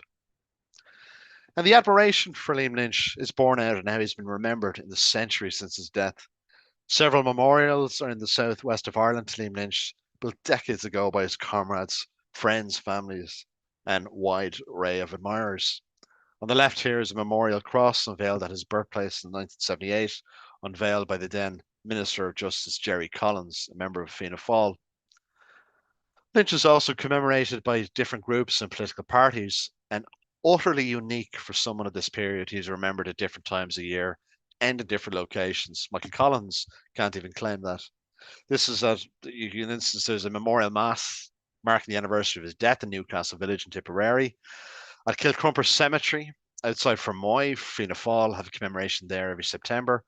And the admiration for Liam Lynch is borne out in how he's been remembered in the century since his death. Several memorials are in the southwest of Ireland to Liam Lynch, built decades ago by his comrades, friends, families, and wide array of admirers. On the left here is a memorial cross unveiled at his birthplace in 1978, unveiled by the then Minister of Justice Gerry Collins, a member of Fianna Fáil. Lynch is also commemorated by different groups and political parties, and utterly unique for someone of this period. He's remembered at different times a year and in different locations. Michael Collins can't even claim that. This is at, in instance, there's a memorial mass marking the anniversary of his death in Newcastle Village in Tipperary. At Kilcrumper Cemetery, outside Fermoy, Fianna Fáil have a commemoration there every September.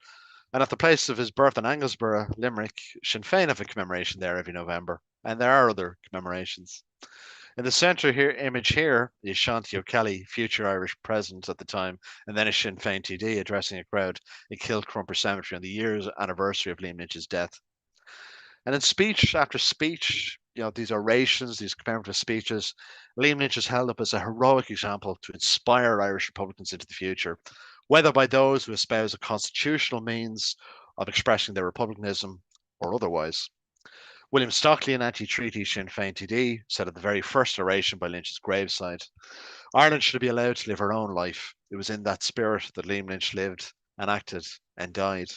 And at the place of his birth in Anglesborough, Limerick, Sinn Féin have a commemoration there every November. And there are other commemorations. In the centre here, image here is Shanti O'Kelly, future Irish president at the time, and then a Sinn Féin TD addressing a crowd in Kilcrumper Cemetery on the year's anniversary of Liam Lynch's death. And in speech after speech, these orations, these commemorative speeches, Liam Lynch is held up as a heroic example to inspire Irish Republicans into the future, whether by those who espouse a constitutional means of expressing their republicanism or otherwise. William Stockley, an anti-treaty Sinn Féin TD, said at the very first oration by Lynch's graveside, Ireland should be allowed to live her own life. It was in that spirit that Liam Lynch lived and acted and died.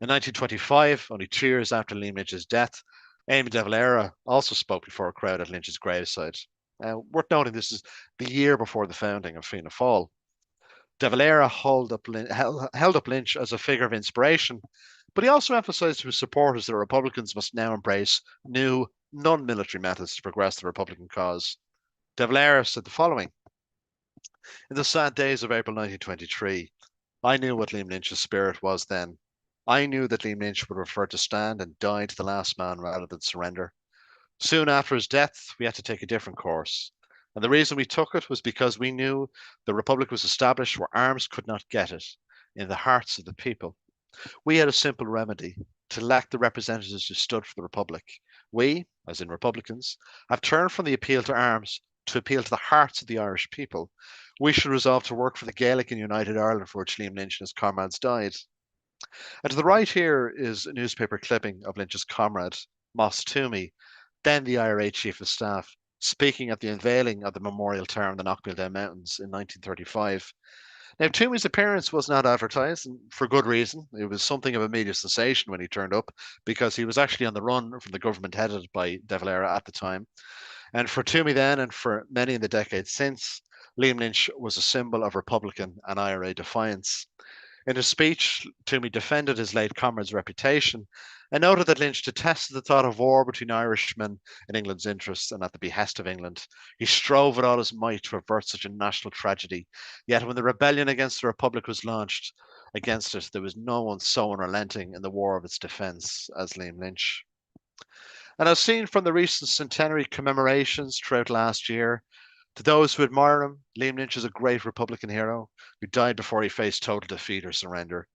In 1925, only 2 years after Liam Lynch's death, Eamon de Valera also spoke before a crowd at Lynch's graveside. Worth noting, this is the year before the founding of Fianna Fáil. De Valera held up Lynch as a figure of inspiration, but he also emphasised to his supporters that Republicans must now embrace new, non-military methods to progress the Republican cause. De Valera said the following. In the sad days of April 1923, I knew what Liam Lynch's spirit was then. I knew that Liam Lynch would prefer to stand and die to the last man rather than surrender. Soon after his death, we had to take a different course. And the reason we took it was because we knew the Republic was established where arms could not get it, in the hearts of the people. We had a simple remedy, to elect the representatives who stood for the Republic. We, as in Republicans, have turned from the appeal to arms to appeal to the hearts of the Irish people. We should resolve to work for the Gaelic and United Ireland for which Liam Lynch and his comrades died. And to the right here is a newspaper clipping of Lynch's comrade, Moss Toomey, then the IRA Chief of Staff, speaking at the unveiling of the memorial tower in the Knockmeal Down Mountains in 1935. Now, Toomey's appearance was not advertised, and for good reason. It was something of a media sensation when he turned up because he was actually on the run from the government headed by De Valera at the time. And for Toomey then, and for many in the decades since, Liam Lynch was a symbol of Republican and IRA defiance. In his speech, Toomey defended his late comrade's reputation and noted that Lynch detested the thought of war between Irishmen in England's interests and at the behest of England. He strove with all his might to avert such a national tragedy. Yet when the rebellion against the Republic was launched against it, there was no one so unrelenting in the war of its defence as Liam Lynch. And as seen from the recent centenary commemorations throughout last year, to those who admire him, Liam Lynch is a great Republican hero who died before he faced total defeat or surrender.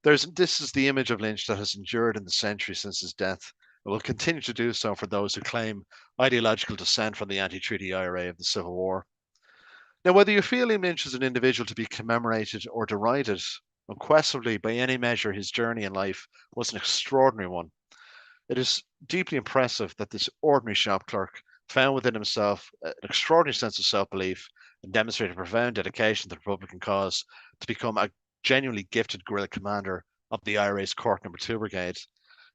This is the image of Lynch that has endured in the century since his death and will continue to do so for those who claim ideological descent from the anti-treaty IRA of the Civil War. Now, whether you feel Liam Lynch is an individual to be commemorated or derided, unquestionably, by any measure, his journey in life was an extraordinary one. It is deeply impressive that this ordinary shop clerk found within himself an extraordinary sense of self-belief and demonstrated profound dedication to the Republican cause to become a genuinely gifted guerrilla commander of the IRA's Cork Number 2 Brigade.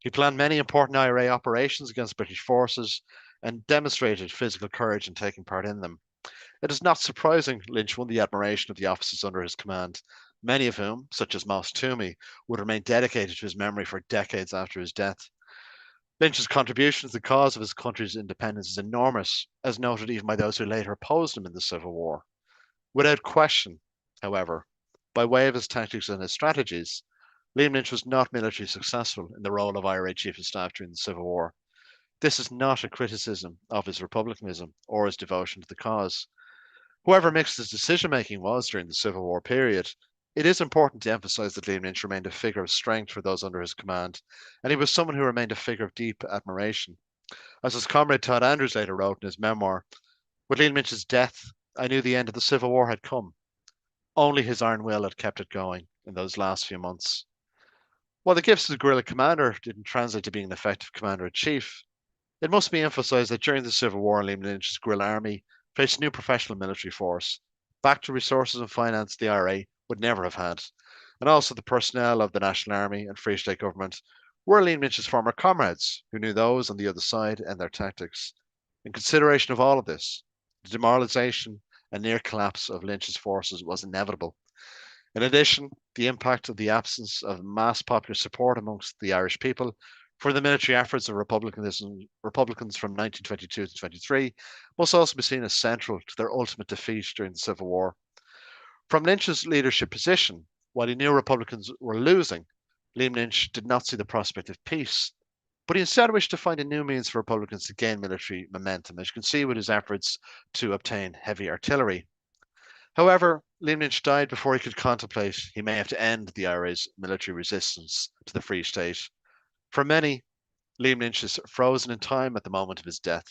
He planned many important IRA operations against British forces and demonstrated physical courage in taking part in them. It is not surprising Lynch won the admiration of the officers under his command, many of whom, such as Moss Toomey, would remain dedicated to his memory for decades after his death. Lynch's contribution to the cause of his country's independence is enormous, as noted even by those who later opposed him in the Civil War. Without question, however, by way of his tactics and his strategies, Liam Lynch was not militarily successful in the role of IRA Chief of Staff during the Civil War. This is not a criticism of his republicanism or his devotion to the cause. However mixed his decision making was during the Civil War period, it is important to emphasise that Liam Lynch remained a figure of strength for those under his command, and he was someone who remained a figure of deep admiration. As his comrade Todd Andrews later wrote in his memoir, with Liam Lynch's death, I knew the end of the Civil War had come. Only his iron will had kept it going in those last few months. While the gifts of the guerrilla commander didn't translate to being an effective commander-in-chief, it must be emphasised that during the Civil War, Liam Lynch's guerrilla army faced a new professional military force, backed to resources and finance the IRA would never have had, and also the personnel of the National Army and Free State government were Liam Lynch's former comrades, who knew those on the other side and their tactics. In consideration of all of this, the demoralisation and near collapse of Lynch's forces was inevitable. In addition, the impact of the absence of mass popular support amongst the Irish people for the military efforts of Republicans from 1922 to 23 must also be seen as central to their ultimate defeat during the Civil War. From Lynch's leadership position, while he knew Republicans were losing, Liam Lynch did not see the prospect of peace, but he instead wished to find a new means for Republicans to gain military momentum, as you can see with his efforts to obtain heavy artillery. However, Liam Lynch died before he could contemplate he may have to end the IRA's military resistance to the Free State. For many, Liam Lynch is frozen in time at the moment of his death,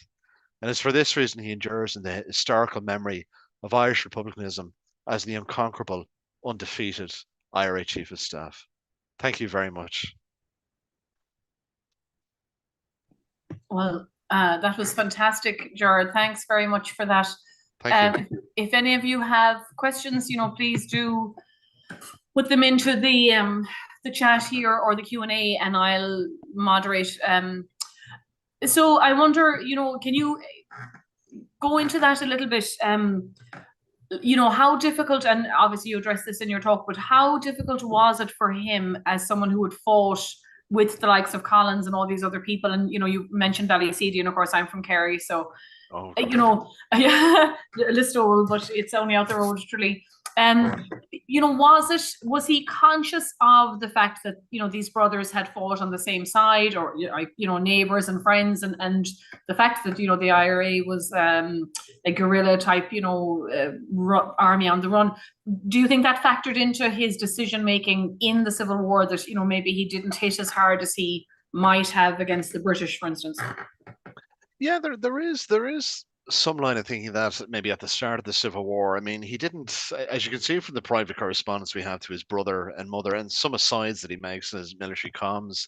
and it's for this reason he endures in the historical memory of Irish republicanism as the unconquerable, undefeated IRA Chief of Staff. Thank you very much. Well, that was fantastic, Gerard. Thanks very much for that. Thank you. If any of you have questions, please do put them into the chat here or the Q&A, and I'll moderate. So I wonder, can you go into that a little bit? How difficult, and obviously you addressed this in your talk, but how difficult was it for him as someone who had fought with the likes of Collins and all these other people? And you mentioned Ballyseedy, and of course I'm from Kerry, so yeah, Listowel, but it's only out the road, truly. Was he conscious of the fact that these brothers had fought on the same side, or neighbors and friends, and the fact that the IRA was a guerrilla type army on the run? Do you think that factored into his decision making in the Civil War, that maybe he didn't hit as hard as he might have against the British, for instance? Yeah, there is some line of thinking that maybe at the start of the Civil War, I mean, he didn't, as you can see from the private correspondence we have to his brother and mother and some asides that he makes in his military comms,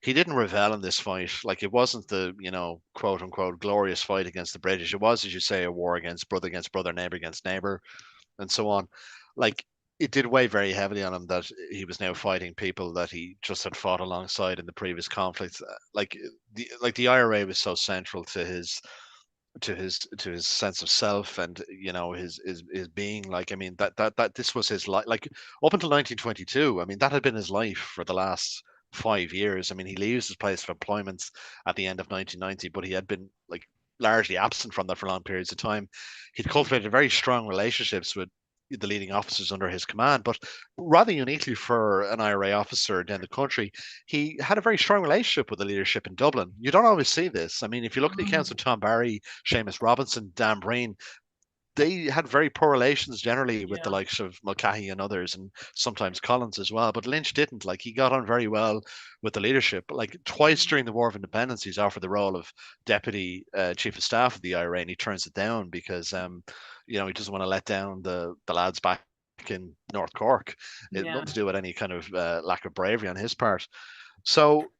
he didn't revel in this fight. Like, it wasn't the, quote unquote, glorious fight against the British. It was, as you say, a war against brother, neighbor against neighbor, and so on. Like, it did weigh very heavily on him that he was now fighting people that he just had fought alongside in the previous conflicts. Like the IRA was so central to his sense of self, and his being. Like, I mean, that this was his life. Like, up until 1922, I mean, that had been his life for the last 5 years. I mean, he leaves his place of employment at the end of 1990, but he had been like largely absent from that for long periods of time. He'd cultivated very strong relationships with the leading officers under his command, but rather uniquely for an IRA officer down the country, he had a very strong relationship with the leadership in Dublin. You don't always see this. I mean, if you look at the accounts of Tom Barry, Seamus Robinson, Dan Breen, they had very poor relations generally with the Yeah. likes of Mulcahy and others, and sometimes Collins as well. But Lynch didn't. Like, he got on very well with the leadership. Like, twice during the War of Independence, he's offered the role of deputy chief of staff of the IRA, and he turns it down because he doesn't want to let down the lads back in North Cork. It Yeah. nothing to do with any kind of lack of bravery on his part. So,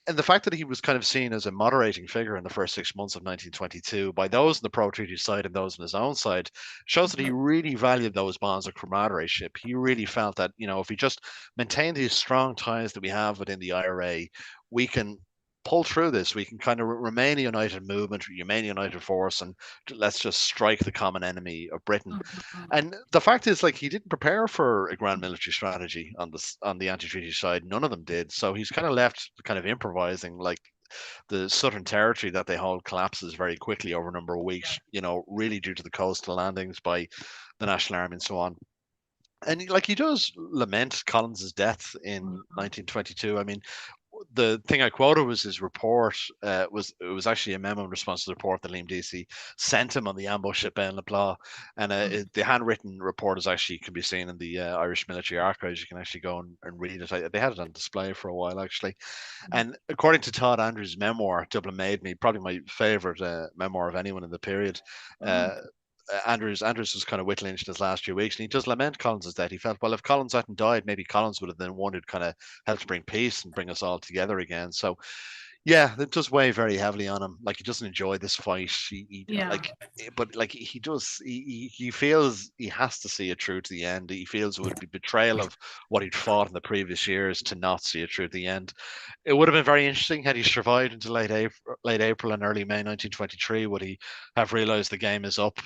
and the fact that he was kind of seen as a moderating figure in the first 6 months of 1922 by those on the pro-treaty side and those on his own side shows that he really valued those bonds of camaraderie. He really felt that, if we just maintain these strong ties that we have within the IRA, we can pull through this. We can kind of remain a united movement, remain a united force, and let's just strike the common enemy of Britain. Mhm. And the fact is, like, he didn't prepare for a grand military strategy on the anti-treaty side. None of them did. So he's kind of left kind of improvising. Like, the Southern Territory that they hold collapses very quickly over a number of weeks. Really due to the coastal landings by the National Army and so on. And like, he does lament Collins's death in Mhm. 1922. I mean, the thing I quoted was his report. It was actually a memo in response to the report that Liam Deasy sent him on the ambush at Ben Plas, and the handwritten report is actually can be seen in the Irish Military Archives. You can actually go and read it. They had it on display for a while actually, and according to Todd Andrews' memoir, Dublin Made Me, probably my favorite memoir of anyone in the period. Mhm. Uh, Andrews was kind of with Lynch in his last few weeks, and he does lament Collins' death. He felt, well, if Collins hadn't died, maybe Collins would have been one who'd kind of helped bring peace and bring us all together again. So, yeah, it does weigh very heavily on him. Like, he doesn't enjoy this fight. Yeah. But like, he does. He feels he has to see it through to the end. He feels it would be betrayal of what he'd fought in the previous years to not see it through to the end. It would have been very interesting had he survived until late April and early May 1923. Would he have realised the game is up?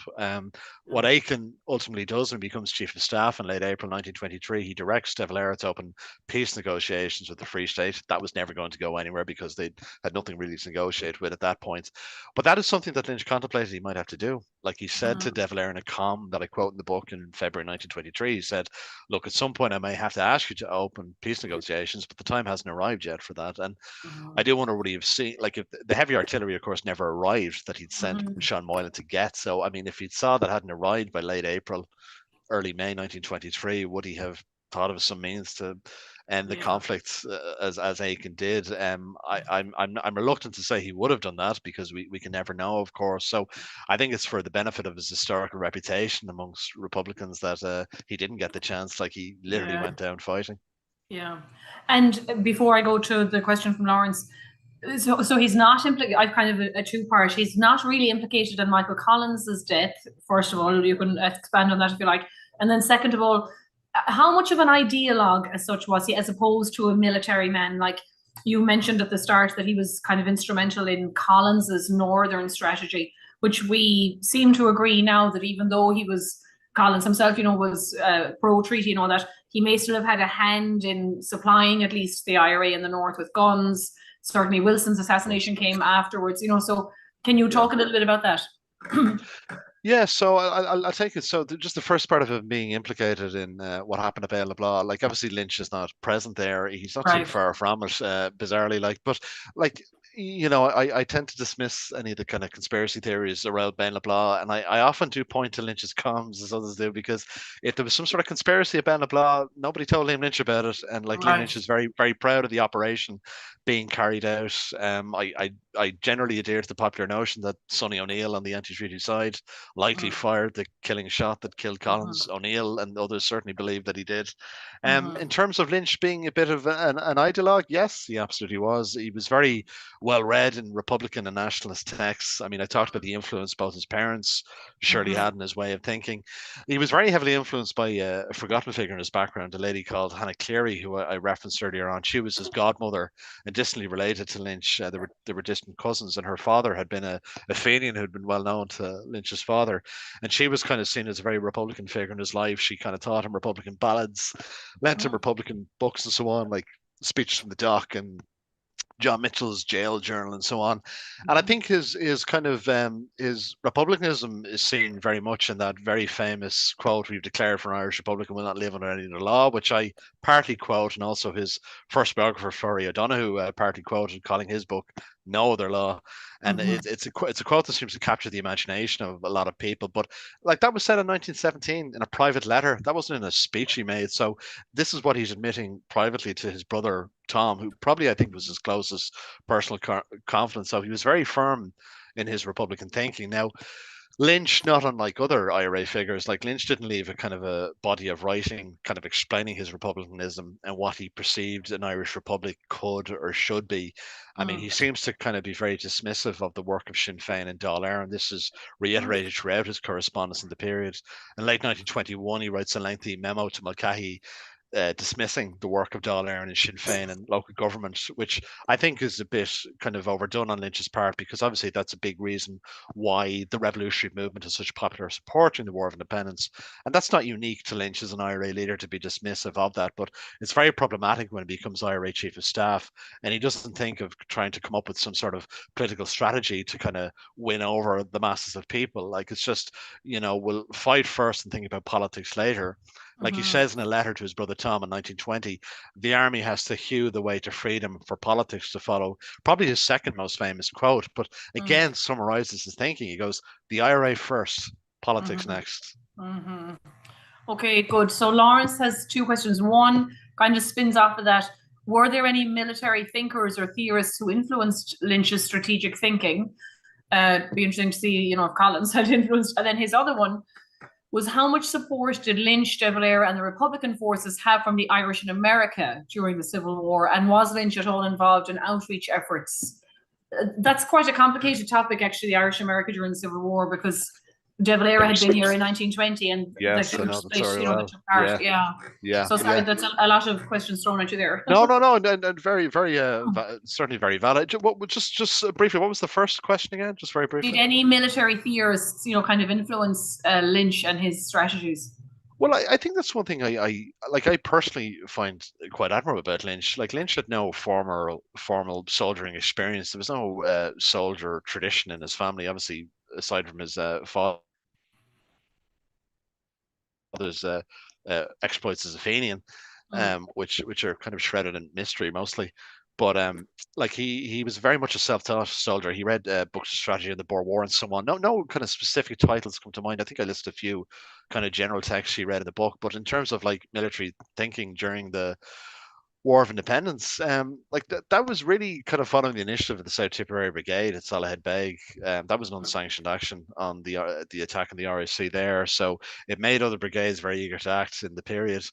What Aiken ultimately does when he becomes chief of staff in late April 1923, he directs De Valera to open peace negotiations with the Free State. That was never going to go anywhere because they had nothing really to negotiate with at that point. But that is something that Lynch contemplated he might have to do. Like, he said to Mhm. De Valera in a column that I quote in the book in February 1923, he said, look, at some point I may have to ask you to open peace negotiations, but the time hasn't arrived yet for that. And I Mhm. do wonder would he have seen, like, if the heavy artillery, of course, never arrived that he'd sent Mhm. Sean Moylan to get. So, I mean, if he'd saw that hadn't arrived by late April, early May 1923, would he have thought of some means to end the Yeah. conflict as Aiken did? I'm reluctant to say he would have done that because we can never know, of course. So I think it's for the benefit of his historical reputation amongst Republicans that he didn't get the chance. Like, he literally Yeah. went down fighting. Yeah. And before I go to the question from Lawrence, so he's not implicated. I've kind of a two-part. He's not really implicated in Michael Collins's death. First of all, you can expand on that if you like. And then second of all, how much of an ideologue as such was he, as opposed to a military man? Like you mentioned at the start that he was kind of instrumental in Collins's northern strategy, which we seem to agree now that even though he was Collins himself, was pro-treaty and all that, he may still have had a hand in supplying at least the IRA in the north with guns. Certainly Wilson's assassination came afterwards, so can you Yeah. talk a little bit about that? Yeah, so I'll take it. So just the first part of him being implicated in what happened at Bale Blah, like, obviously Lynch is not present there. He's not too Right. far from it, bizarrely. Like, but like, I tend to dismiss any of the kind of conspiracy theories around Ben LeBlanc, and I often do point to Lynch's comms as others do, because if there was some sort of conspiracy at Ben LeBlanc, nobody told Liam Lynch about it, and like, Liam Right. Lynch is very, very proud of the operation being carried out. I generally adhere to the popular notion that Sonny O'Neill on the anti-treaty side likely Mm-hmm. fired the killing shot that killed Collins. Mm-hmm. O'Neill and others certainly believe that he did. Mm-hmm. In terms of Lynch being a bit of an ideologue, yes, he absolutely was. He was very well read in Republican and nationalist texts. I mean, I talked about the influence both his parents surely Mm-hmm. had in his way of thinking. He was very heavily influenced by a forgotten figure in his background, a lady called Hannah Cleary, who I referenced earlier on. She was his godmother and distantly related to Lynch. They were distant cousins, and her father had been a Fenian who'd been well known to Lynch's father, and she was kind of seen as a very Republican figure in his life. She kind of taught him Republican ballads, lent him Republican books and so on, like Speeches from the Dock and John Mitchell's jail journal and so on. And I think his kind of his republicanism is seen very much in that very famous quote, "We've declared for an Irish Republic and will not live under any other law," which I partly quote, and also his first biographer, Florrie O'Donoghue, partly quoted, calling his book "No Other Law." And Mm-hmm. it's a quote that seems to capture the imagination of a lot of people. But like that was said in 1917 in a private letter. That wasn't in a speech he made. So this is what he's admitting privately to his brother Tom, who probably I think was his closest personal confidant. So he was very firm in his Republican thinking. Now, Lynch, not unlike other IRA figures, like Lynch didn't leave a kind of a body of writing, kind of explaining his republicanism and what he perceived an Irish republic could or should be. I mean, he seems to kind of be very dismissive of the work of Sinn Féin and Dáil Éireann. This is reiterated throughout his correspondence in the period. In late 1921, he writes a lengthy memo to Mulcahy dismissing the work of Dáil Éireann and Sinn Féin and local government, which I think is a bit kind of overdone on Lynch's part, because obviously that's a big reason why the revolutionary movement has such popular support during the War of Independence. And that's not unique to Lynch as an IRA leader to be dismissive of that, but it's very problematic when he becomes IRA chief of staff and he doesn't think of trying to come up with some sort of political strategy to kind of win over the masses of people. Like it's just, we'll fight first and think about politics later. Like he Mm-hmm. says in a letter to his brother Tom in 1920, the army has to hew the way to freedom for politics to follow. Probably his second most famous quote, but again summarizes his thinking. He goes, "The IRA first, politics next." Mm-hmm. Okay, good. So Lawrence has two questions. One kind of spins off of that. Were there any military thinkers or theorists who influenced Lynch's strategic thinking? Be interesting to see, if Collins had influenced. And then his other one was, how much support did Lynch, De Valera, and the Republican forces have from the Irish in America during the Civil War? And was Lynch at all involved in outreach efforts? That's quite a complicated topic, actually, the Irish America during the Civil War, because De Valera had been here in 1920, and Yes, I know that very they well. took part. Yeah, Yeah. yeah, So sorry, yeah. that's a lot of questions thrown at you there. No, and very, very, certainly very valid. Just briefly, what was the first question again? Just very Did briefly. any military theorists, kind of influence Lynch and his strategies? Well, I think that's one thing I personally find quite admirable about Lynch. Like Lynch had no formal soldiering experience. There was no soldier tradition in his family, obviously, aside from his father's exploits as a Fenian, which are kind of shrouded in mystery mostly. But like he was very much a self-taught soldier. He read books of strategy in the Boer War and so on. No kind of specific titles come to mind. I think I listed a few kind of general texts he read in the book. But in terms of like military thinking during the War of Independence, like that was really kind of following the initiative of the South Tipperary Brigade at Salahead Beg. That was an unsanctioned action on the attack on the RAC there, so it made other brigades very eager to act in the period.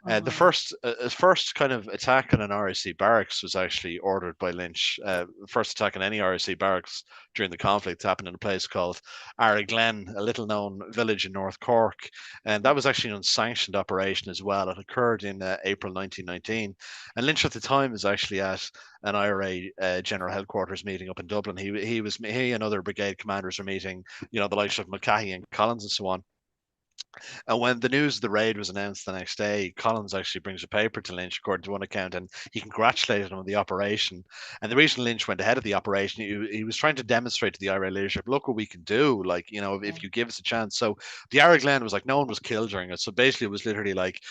The first kind of attack on an RAC barracks was actually ordered by Lynch. First attack on any RAC barracks during the conflict happened in a place called Araglen, a little known village in North Cork, and that was actually an unsanctioned operation as well. It occurred in April 1919. And Lynch at the time was actually at an IRA general headquarters meeting up in Dublin. He and other brigade commanders were meeting, the likes of Mulcahy and Collins and so on. And when the news of the raid was announced the next day, Collins actually brings a paper to Lynch, according to one account, and he congratulated him on the operation. And the reason Lynch went ahead of the operation, he was trying to demonstrate to the IRA leadership, look what we can do, like, if you give us a chance. So the Ira Glen was like, no one was killed during it. So basically, it was literally like,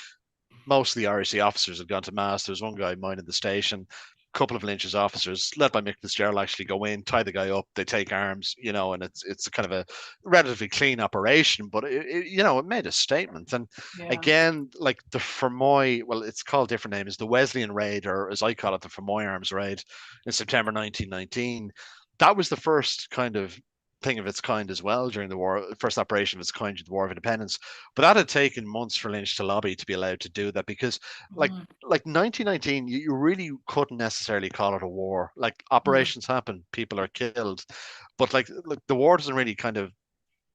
most of the RAC officers had gone to mass. There was one guy minding the station. A couple of Lynch's officers, led by Mick Fitzgerald, actually go in, tie the guy up. They take arms, and it's kind of a relatively clean operation, but it made a statement. And again, like the Fermoy, well, it's called different names, the Wesleyan raid, or as I call it, the Fermoy Arms raid in September 1919. That was the first kind of thing of its kind as well during the war, first operation of its kind during the War of Independence. But that had taken months for Lynch to lobby to be allowed to do that, because like 1919, you really couldn't necessarily call it a war. Like operations happen, people are killed, but like the war doesn't really kind of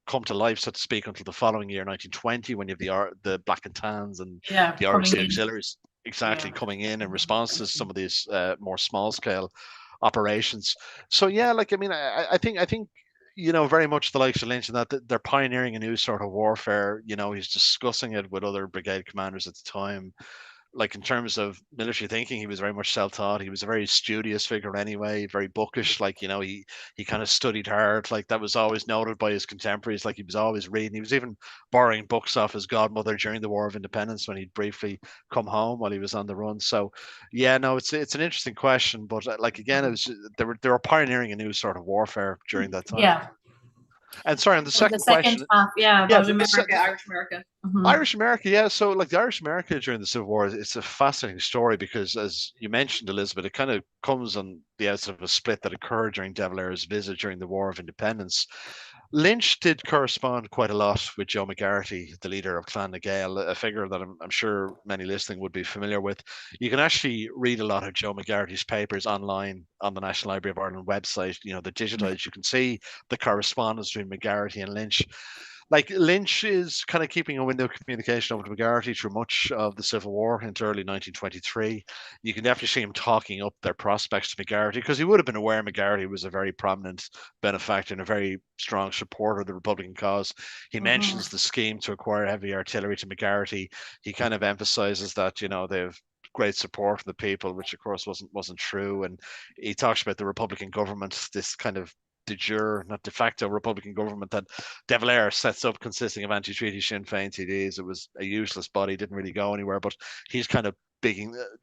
come to life, so to speak, until the following year, 1920, when you have the Black and Tans and the Irish coming in. Auxiliaries coming in response to some of these more small scale operations. So yeah, like I mean, I think very much the likes of Lynch, and that they're pioneering a new sort of warfare. He's discussing it with other brigade commanders at the time. Like in terms of military thinking, he was very much self-taught. He was a very studious figure anyway, very bookish. Like, he kind of studied hard. Like that was always noted by his contemporaries. Like he was always reading. He was even borrowing books off his godmother during the War of Independence when he'd briefly come home while he was on the run. So yeah, no, it's an interesting question, but like again, it was they were pioneering a new sort of warfare during that time. Yeah. And sorry, on the second question, question, about America, Irish America. Irish America, yeah. So, like the Irish America during the Civil War, it's a fascinating story because, as you mentioned, Elizabeth, it kind of comes on the outset of a split that occurred during De Valera's visit during the War of Independence. Lynch did correspond quite a lot with Joe McGarty, the leader of Clan na Gael, a figure that I'm sure many listening would be familiar with. You can actually read a lot of Joe McGarty's papers online on the National Library of Ireland website. They're digitized. You can see the correspondence between McGarty and Lynch. Like Lynch is kind of keeping a window of communication over to McGarty through much of the Civil War into early 1923. You can definitely see him talking up their prospects to McGarty, because he would have been aware McGarty was a very prominent benefactor and a very strong supporter of the Republican cause. He mentions the scheme to acquire heavy artillery to McGarty. He kind of emphasizes that, they've great support from the people, which of course wasn't true. And he talks about the Republican government, this kind of de jure, not de facto Republican government that De Valera sets up, consisting of anti-treaty Sinn Féin TDs. It was a useless body, didn't really go anywhere, but he's kind of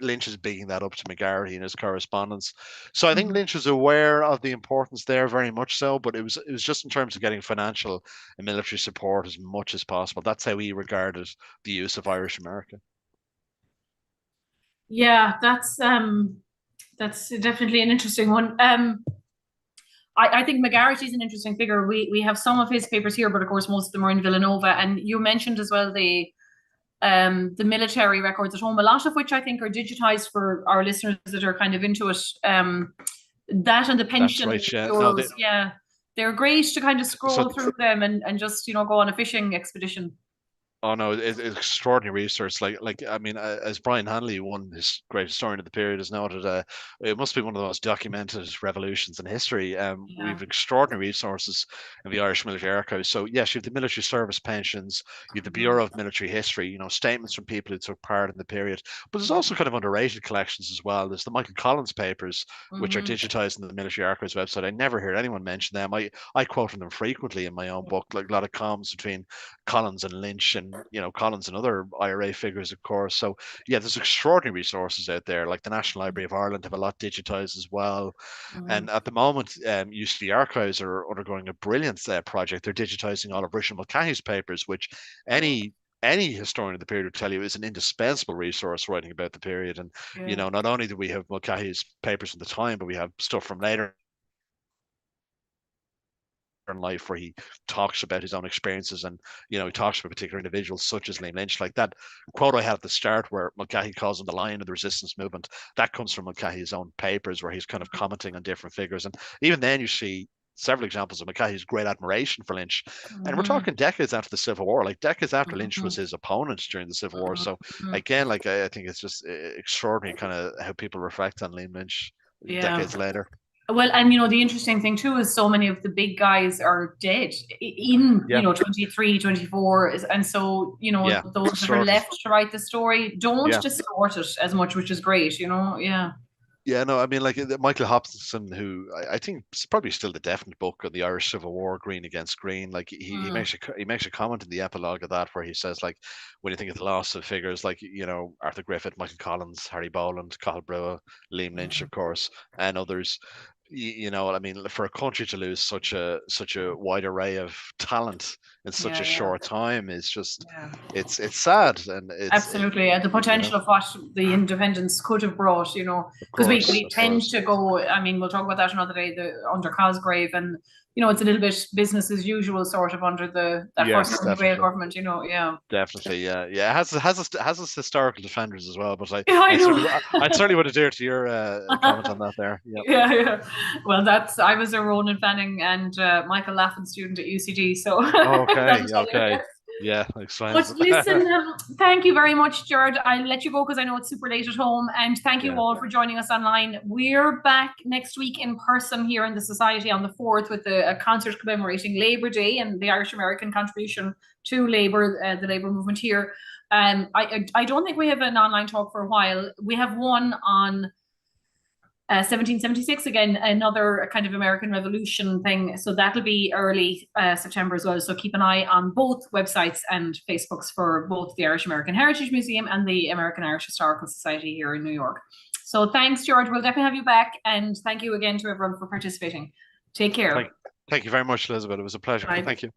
Lynch is bigging that up to McGarty in his correspondence. So I think Lynch was aware of the importance there, very much so, but it was just in terms of getting financial and military support as much as possible. That's how he regarded the use of Irish America. Yeah, that's definitely an interesting one. I think McGarry's an interesting figure. We have some of his papers here, but of course most of them are in Villanova. And you mentioned as well the military records at home, a lot of which I think are digitized for our listeners that are kind of into it. That and the pension. That's right, yeah. They're great to kind of scroll through them and just go on a fishing expedition. Oh no, it's extraordinary research. Like I mean, as Brian Hanley, one his great historian of the period, has noted, it must be one of the most documented revolutions in history. We've extraordinary resources in the Irish military archives. So yes, you have the military service pensions, you have the Bureau of Military History, statements from people who took part in the period. But there's also kind of underrated collections as well. There's the Michael Collins papers, which are digitized in the military archives website. I never heard anyone mention them. I quote them frequently in my own book, like a lot of comms between Collins and Lynch, and Collins and other IRA figures, of course. So yeah, there's extraordinary resources out there. Like the National Library of Ireland have a lot digitized as well. And at the moment, UCD Archives are undergoing a brilliant project. They're digitizing all of Richard Mulcahy's papers, which any historian of the period would tell you is an indispensable resource writing about the period. And not only do we have Mulcahy's papers from the time, but we have stuff from later in life where he talks about his own experiences, and he talks about particular individuals such as Liam Lynch. Like that quote I had at the start where Mulcahy calls him the lion of the resistance movement, that comes from Mulcahy's own papers, where he's kind of commenting on different figures. And even then you see several examples of Mulcahy's great admiration for Lynch. And we're talking decades after the Civil War, like decades after Lynch was his opponent during the Civil War. So again, like I think it's just extraordinary kind of how people reflect on Liam Lynch decades later. Well, and the interesting thing too is so many of the big guys are dead in 23, 24, and so those that are left to write the story don't distort it as much, which is great. Yeah, no, I mean, like Michael Hobson, who I think is probably still the definite book on the Irish Civil War, Green Against Green. Like he makes a comment in the epilogue of that where he says, like, when you think of the loss of figures like Arthur Griffith, Michael Collins, Harry Boland, Cathal Brugha, Liam Lynch, of course, and others. I mean, for a country to lose such a wide array of talent in such a short time is just it's sad, and it's absolutely the potential of what the independence could have brought, because we tend to go. I mean, we'll talk about that another day. Under Cosgrave and it's a little bit business as usual, sort of under that Yes, first Gael definitely. government. Yeah. Definitely, yeah, yeah. It has its historical defenders as well, but Yeah, I I know. certainly would adhere to your comment on that there. Yep. Yeah. Well, I was a Ronan Fanning and Michael Laffin student at UCD, so that Okay, was all okay. there. Yeah, But explains listen, it. thank you very much, Gerard. I'll let you go because I know it's super late at home. And thank you Yeah. all for joining us online. We're back next week in person here in the Society on the 4th with a concert commemorating Labour Day and the Irish American contribution to Labour, the Labour movement here. I don't think we have an online talk for a while. We have one on 1776, again, another kind of American Revolution thing. So that'll be early September as well. So keep an eye on both websites and Facebooks for both the Irish American Heritage Museum and the American Irish Historical Society here in New York. So thanks, George. We'll definitely have you back. And thank you again to everyone for participating. Take care. Thank you very much, Elizabeth. It was a pleasure. Bye. Thank you.